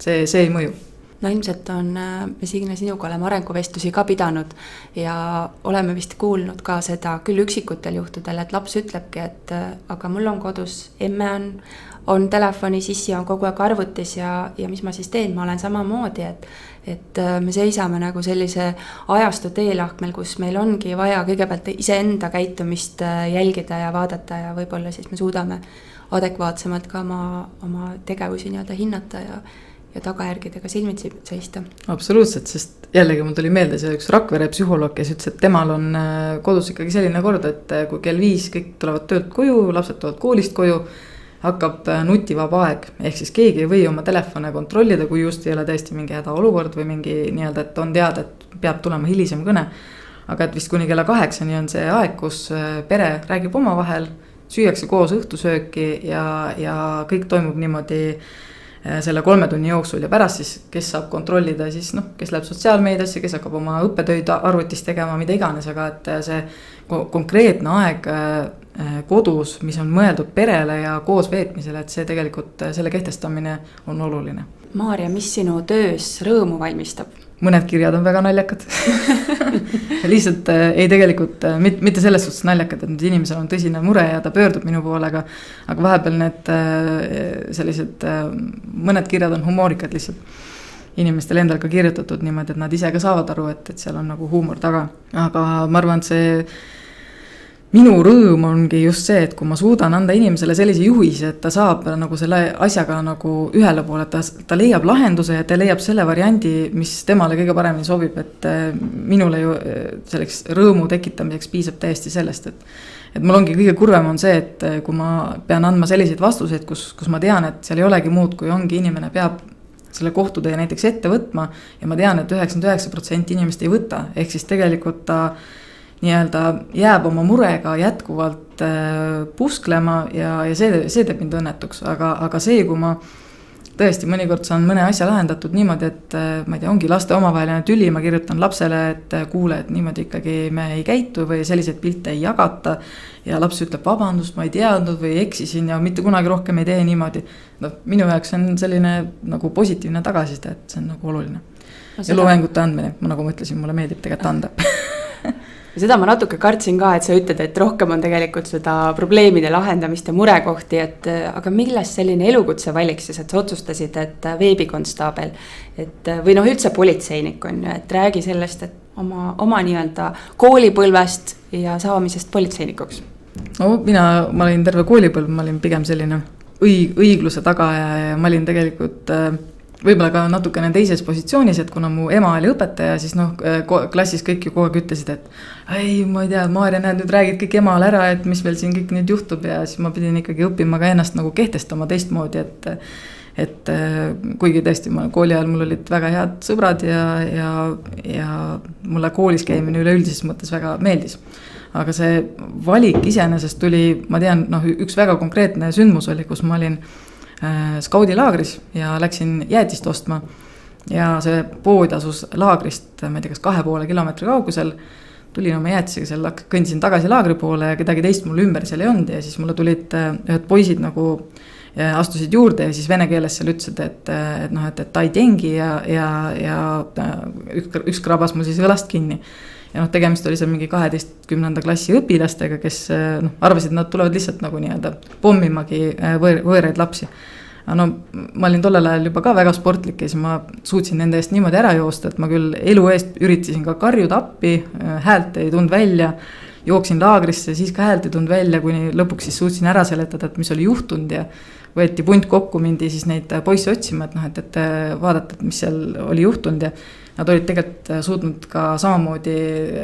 see ei mõju. No ilmselt on, me Signe sinuga oleme arenguvestlusi ka pidanud ja oleme vist kuulnud ka seda küll üksikutel juhtudel, et laps ütlebki, et aga mul on kodus, emme on telefoni sissi, on kogu aeg arvutis ja mis ma siis teen, ma olen samamoodi, et me seisame nagu sellise ajastu teelahkmel, kus meil ongi vaja kõigepealt iseenda käitumist jälgida ja vaadata ja võib-olla siis me suudame adekvaatsemalt ka oma tegevusi nii-öelda hinnata ja tagajärgedega silmitsi seista. Absoluutselt, sest jällegi mul tuli meelde see üks Rakvere psühholoog, kes ütles, et temal on kodus ikkagi selline kord, et kui kell 5 kõik tulevad töölt koju, lapsed tulevad koolist koju, hakkab nutivaba aeg, ehk siis keegi ei või oma telefone kontrollida, kui just ei ole tõesti mingi hädaolukord või mingi nii-öelda, et on teada, et peab tulema hilisem kõne. Aga et vist kuni kella 8 on see aeg, kus pere räägib omavahel, süüakse koos õhtusööki ja kõik toimub niimoodi selle 3 tunni jooksul ja pärast siis, kes saab kontrollida siis, kes läheb sotsiaalmeediasse, kes hakkab oma õppetöid arvutis tegema, mida iganes, aga et see konkreetne aeg kodus, mis on mõeldud perele ja koos veetmisele, et see tegelikult, selle kehtestamine on oluline. Maarja, mis sinu töös rõõmu valmistab? Mõned kirjad on väga naljakad. Lihtsalt ei tegelikult, mitte selles suhtes naljakad, et nüüd inimesel on tõsine mure ja ta pöördub minu poole, aga vahepeal need sellised, mõned kirjad on humoorikad lihtsalt inimestel endal ka kirjutatud niimoodi, et nad ise ka saavad aru, et seal on nagu huumor taga. Aga ma arvan, et minu rõõm ongi just see, et kui ma suudan anda inimesele sellise juhise, et ta saab nagu selle asjaga nagu ühele poole, et ta leiab lahenduse ja ta leiab selle variandi, mis temale kõige paremini sobib, et minule ju selleks rõõmu tekitamiseks piisab täiesti sellest, et mul ongi kõige kurvem on see, et kui ma pean andma selliseid vastuseid, kus ma tean, et seal ei olegi muud, kui ongi inimene peab selle kohtutee näiteks ette võtma ja ma tean, et 99% inimest ei võta, ehk siis tegelikult ta nii-öelda jääb oma murega jätkuvalt pusklema ja see teeb mind õnnetuks, aga see, kui ma tõesti mõnikord saan mõne asja lahendatud niimoodi, et ma ei tea, ongi laste omavaheline tüli, ma kirjutan lapsele, et kuule, et niimoodi ikkagi me ei käitu või selliseid pilte ei jagata ja laps ütleb vabandust, ma ei teadnud või eksisin ja mitte kunagi rohkem ei tee niimoodi. No, minu jaoks on selline nagu positiivne tagasiside, et see on nagu oluline. Ja loengute andmine, nagu ma ütlesin, mulle meeldib tegelikult anda. Seda ma natuke kartsin ka, et sa ütled, et rohkem on tegelikult seda probleemide lahendamist ja murekohti, aga millest selline elukutse valik siis, et sa otsustasid, et veebikonstaabel, või üldse politseinik on ju, et räägi sellest, et oma nii-öelda koolipõlvest ja saamisest politseinikuks. No ma olin terve koolipõlv, ma olin pigem selline õigluse taga ja ma olin tegelikult võib-olla ka natukene teises positsioonis, et kuna mu ema oli õpetaja, siis klassis kõik ju kogu aeg ütlesid, et ei, ma ei tea, Maarja, näed, nüüd räägid kõik emale ära, et mis meil siin kõik nüüd juhtub ja siis ma pidin ikkagi õppima ka ennast nagu kehtestama teistmoodi, et kuigi tõesti kooli ajal mul olid väga head sõbrad ja mulle koolis käimine üleüldises mõttes väga meeldis. Aga see valik iseenesest tuli, ma tean, üks väga konkreetne sündmus oli, kus ma olin skaudilaagris ja läksin jäätist ostma ja see pood asus laagrist, ma ei tea, kas 2,5 kilomeetri kaugusel, tulin oma jäätisega seal, kõndisin tagasi laagri poole ja kedagi teist mul ümber seal ei olnud ja siis mulle tulid ühed poisid nagu astusid juurde ja siis vene keeles seal ütlesid, et ta ei tengi ja üks krabas mul siis õlast kinni. Ja tegemist oli seal mingi 12. klassi õpilastega, kes arvasid, nad tulevad lihtsalt nagu nii-öelda pommimagi võõraid lapsi. No, ma olin tollel ajal juba ka väga sportlik ja siis ma suutsin nende eest niimoodi ära joosta, et ma küll elu eest üritasin ka karjuda appi, häält ei tund välja, jooksin laagrisse, siis ka häält ei tund välja, kuni lõpuks siis suutsin ära seletada, et mis oli juhtund ja võeti punt kokku, mindi siis neid poisse otsima, et vaadata, et mis seal oli juhtund ja nad olid tegelikult suutnud ka samamoodi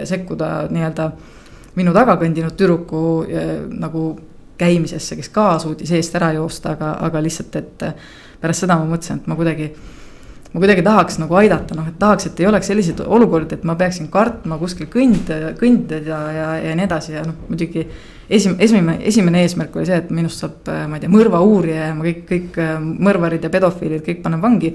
sekkuda nii-öelda minu taga kõndinud tüdruku nagu käimisesse, kes ka suutis eest ära joosta, aga lihtsalt, et pärast seda ma mõtlesin, et ma kuidagi tahaks nagu aidata, et tahaks, et ei oleks selliseid olukordi, et ma peaksin kartma kuskil kõndida ja nii edasi ja muidugi esimene eesmärk oli see, et minust saab, ma ei tea, mõrva uurija ja ma kõik mõrvarid ja pedofiilid kõik panen vangi.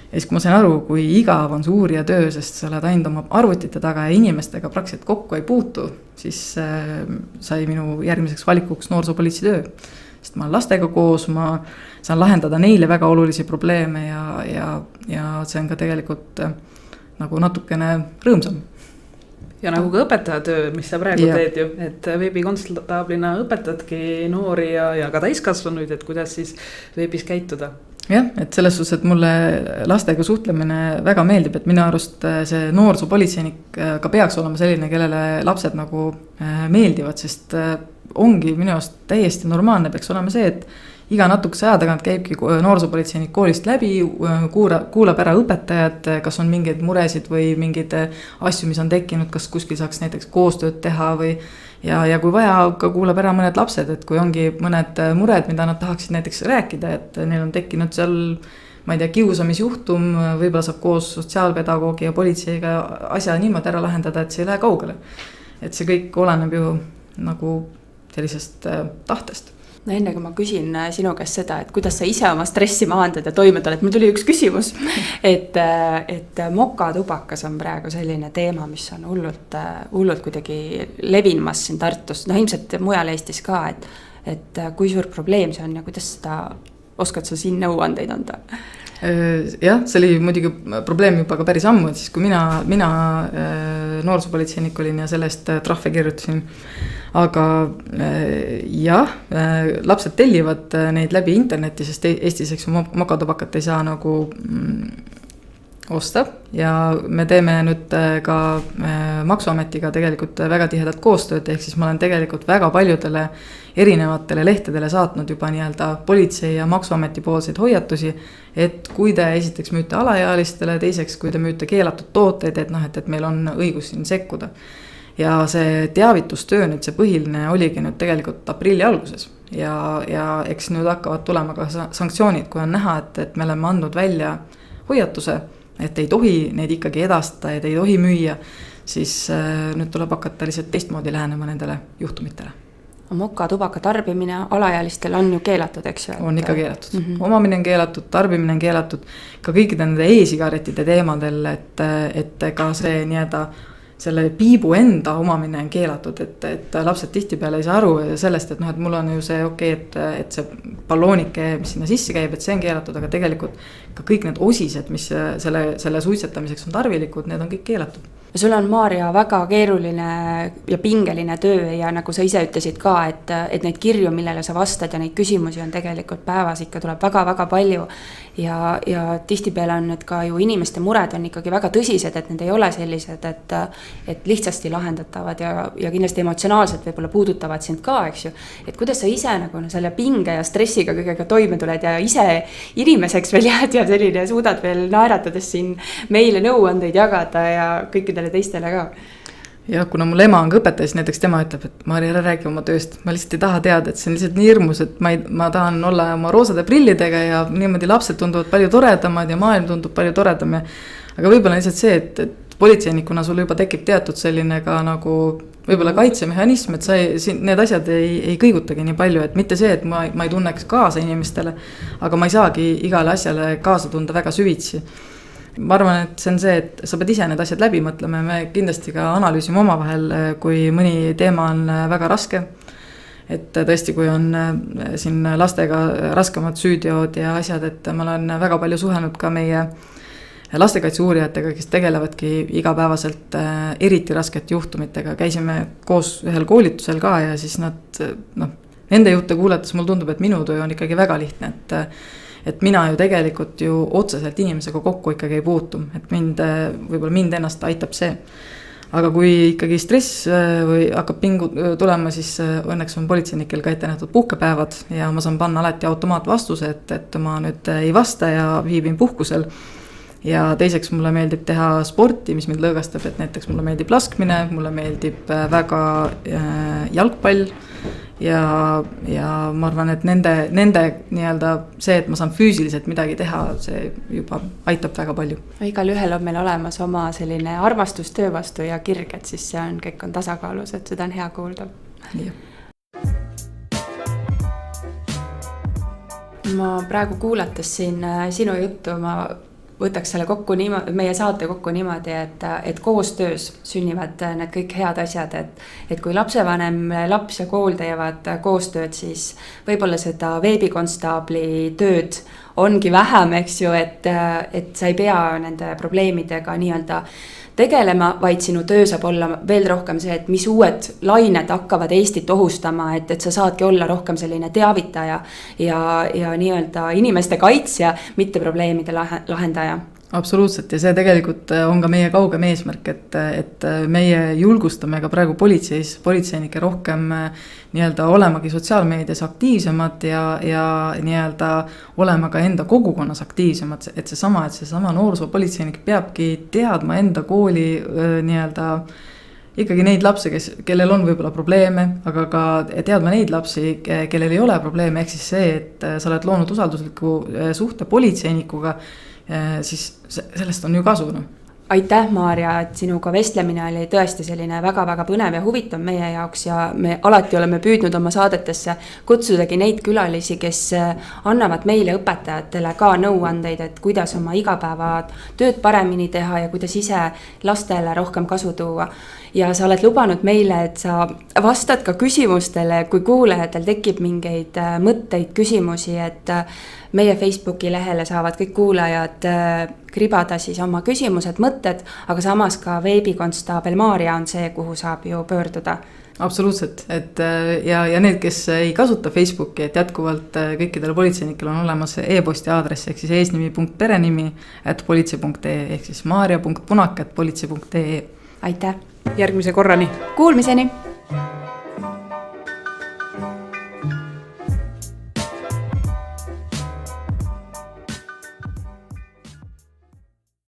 Ja siis, kui ma sain aru, kui igav on see uurija töö, sest sa oled ainult oma arvutite taga ja inimestega praktiliselt kokku ei puutu, siis sai minu järgmiseks valikuks noorsoopolitsei töö. Sest ma olen lastega koos, ma saan lahendada neile väga olulisi probleeme ja see on ka tegelikult nagu natukene rõõmsam. Ja nagu ka õpetaja töö, mis sa praegu teed ju, et veebikonstaablina õpetadki noori ja ka täiskasvanuid, et kuidas siis veebis käituda. Jah, et selles suhtes, et mulle lastega suhtlemine väga meeldib, et minu arust see noorsoopolitseinik ka peaks olema selline, kellele lapsed nagu meeldivad, sest ongi minu arust täiesti normaalne peaks olema see, et iga natukese aja tagant käibki noorsoopolitseinik koolist läbi, kuulab ära õpetajad, kas on mingeid muresid või mingeid asju, mis on tekkinud, kas kuskil saaks näiteks koostööd teha või ja kui vaja, ka kuulab ära mõned lapsed, et kui ongi mõned mured, mida nad tahaksid näiteks rääkida, et neil on tekkinud seal, ma ei tea, kiusamisjuhtum, võib-olla saab koos sotsiaalpedagoogi ja politseiga asja niimoodi ära lahendada, et see ei lähe kaugele. Et see kõik oleneb ju nagu sellisest tahtest. No enne kui ma küsin sinu käest seda, et kuidas sa ise oma stressi maandad ja toimed oled, mul tuli üks küsimus, et mokatubakas on praegu selline teema, mis on hullult kuidagi levinmas siin Tartus, ilmselt mujal Eestis ka, et kui suur probleem see on ja kuidas seda oskad sa siin nõuandeid anda? Jah, see oli muidugi probleem juba ka päris ammu, et siis kui mina noorsoopolitseinik olin ja sellest trahve kirjutasin, aga jah, lapsed tellivad neid läbi interneti, sest Eestis eks mokatubakat ei saa nagu osta ja me teeme nüüd ka Maksuametiga tegelikult väga tihedat koostööd, ehk siis ma olen tegelikult väga paljudele erinevatele lehtedele saatnud juba nii-öelda politsei ja Maksuameti poolseid hoiatusi, et kui te esiteks müüte alaealistele, teiseks kui te müüte keelatud tooteid, et meil on õigus siin sekkuda. Ja see teavitustöö nüüd see põhiline oligi nüüd tegelikult aprilli alguses ja eks nüüd hakkavad tulema ka sanktsioonid, kui on näha, et me oleme andnud välja hoiatuse, et ei tohi neid ikkagi edastada, et ei tohi müüa, siis nüüd tuleb hakata lihtsalt teistmoodi lähenema nendele juhtumitele. Moka tubaka tarbimine alaealistel on ju keelatud, eks ju? On ikka keelatud. Omamine on keelatud, tarbimine on keelatud, ka kõikide nende e-sigaretide teemadel, et ka see nii-öelda selle piibu enda omamine on keelatud, et lapsed tihtipeale ei saa aru sellest, et mul on ju see okei, et see balloonike, mis sinna sisse käib, et see on keelatud, aga tegelikult ka kõik need osised, mis selle suitsetamiseks on tarvilikud, need on kõik keelatud. Sul on, Maarja, väga keeruline ja pingeline töö ja nagu sa ise ütlesid ka, et neid kirju, millele sa vastad ja neid küsimusi on tegelikult päevas ikka tuleb väga-väga palju ja tihtipeale on need ka ju inimeste mured on ikkagi väga tõsised, et need ei ole sellised, et lihtsasti lahendatavad ja kindlasti emotsionaalselt võib-olla puudutavad sind ka, eks ju. Et kuidas sa ise nagu selle pinge ja stressiga kõigega toime tuled ja ise inimeseks veel jääd ja selline suudad veel naeratades siin meile nõuandeid jagada ja kõikidele teistele ka. Ja kuna mul ema on ka õpetaja, siis näiteks tema ütleb, et Maarja, ära räägi oma tööst. Ma lihtsalt ei taha teada, et see on lihtsalt nii hirmus, et ma tahan olla oma roosade prillidega ja niimoodi lapsed tunduvad palju toredamad ja maailm tundub palju toredam. Aga võib-olla lihtsalt see, et politseinikuna sul juba tekib teatud selline ka nagu võib-olla kaitsemehhanism, et need asjad ei kõigutagi nii palju, et mitte see, et ma ei tunneks kaasa inimestele, aga ma ei saagi igale asjale kaasa tunda väga süvitsi. Ma arvan, et see on see, et sa pead ise need asjad läbi mõtlema ja me kindlasti ka analüüsime omavahel, kui mõni teema on väga raske. Et tõesti, kui on siin lastega raskemad süüdiood ja asjad, et ma olen väga palju suhelnud ka meie lastekaitse uurijatega, kes tegelevadki igapäevaselt eriti raskete juhtumitega. Käisime koos ühel koolitusel ka ja siis nende jutte kuulates mul tundub, et minu töö on ikkagi väga lihtne, et mina ju tegelikult ju otseselt inimesega kokku ikkagi ei puutu, et võib-olla mind ennast aitab see. Aga kui ikkagi stress või hakkab pingu tulema, siis õnneks on politseinikel ka ette nähtud puhkepäevad ja ma saan panna alati automaatvastuse, et ma nüüd ei vasta ja viibin puhkusel. Ja teiseks mulle meeldib teha sporti, mis mind lõõgastab, et näiteks mulle meeldib laskmine, mulle meeldib väga jalgpall ja ma arvan, et nende nii-öelda see, et ma saan füüsiliselt midagi teha, see juba aitab väga palju. Igal ühel on meil olemas oma selline armastus töö vastu ja kirg, et siis see on, kõik on tasakaalus, et seda on hea kuulda. Nii. Ma praegu kuulates siin sinu juttu, ma võtaks selle kokku meie saate kokku niimoodi, et koostöös sünnivad need kõik head asjad, et kui lapsevanem, laps ja kool teevad koostööd, siis võib-olla seda veebikonstaabli tööd ongi vähem, eks ju, et sa ei pea nende probleemidega nii-öelda tegelema, vaid sinu töö saab olla veel rohkem see, et mis uued lained hakkavad Eestit ohustama, et sa saadki olla rohkem selline teavitaja ja nii-öelda inimeste kaitsja, mitte probleemide lahendaja. Absoluutselt ja see tegelikult on ka meie kaugem eesmärk, et meie julgustame ka praegu politseinike rohkem nii-öelda olemagi sotsiaalmeedias aktiivsemad ja nii-öelda olema ka enda kogukonnas aktiivsemad, et seesama noorsoopolitseinik peabki teadma enda kooli nii-öelda ikkagi neid lapsi, kellel on võib-olla probleeme, aga ka teadma neid lapsi, kellel ei ole probleeme, ehk siis see, et sa oled loonud usaldusliku suhte politseinikuga, siis sellest on ju kasu. Aitäh, Maarja, et sinuga vestlemine oli tõesti selline väga-väga põnev ja huvitav meie jaoks ja me alati oleme püüdnud oma saadetesse kutsudagi neid külalisi, kes annavad meile õpetajatele ka nõuandeid, et kuidas oma igapäeva tööd paremini teha ja kuidas ise lastele rohkem kasu tuua. Ja sa oled lubanud meile, et sa vastad ka küsimustele, kui kuulajatel tekib mingeid mõtteid, küsimusi, et meie Facebooki lehele saavad kõik kuulajad kribada siis oma küsimused, mõtted, aga samas ka veebikonstaabel Maarja on see, kuhu saab ju pöörduda. Absoluutselt, et ja need, kes ei kasuta Facebooki, et jätkuvalt kõikidel politseinikel on olemas e-posti aadress ehk siis eesnimi.perenimi@politsei.ee ehk siis maarja.punak@politsei.ee. Aitäh! Järgmise korrani! Kuulmiseni!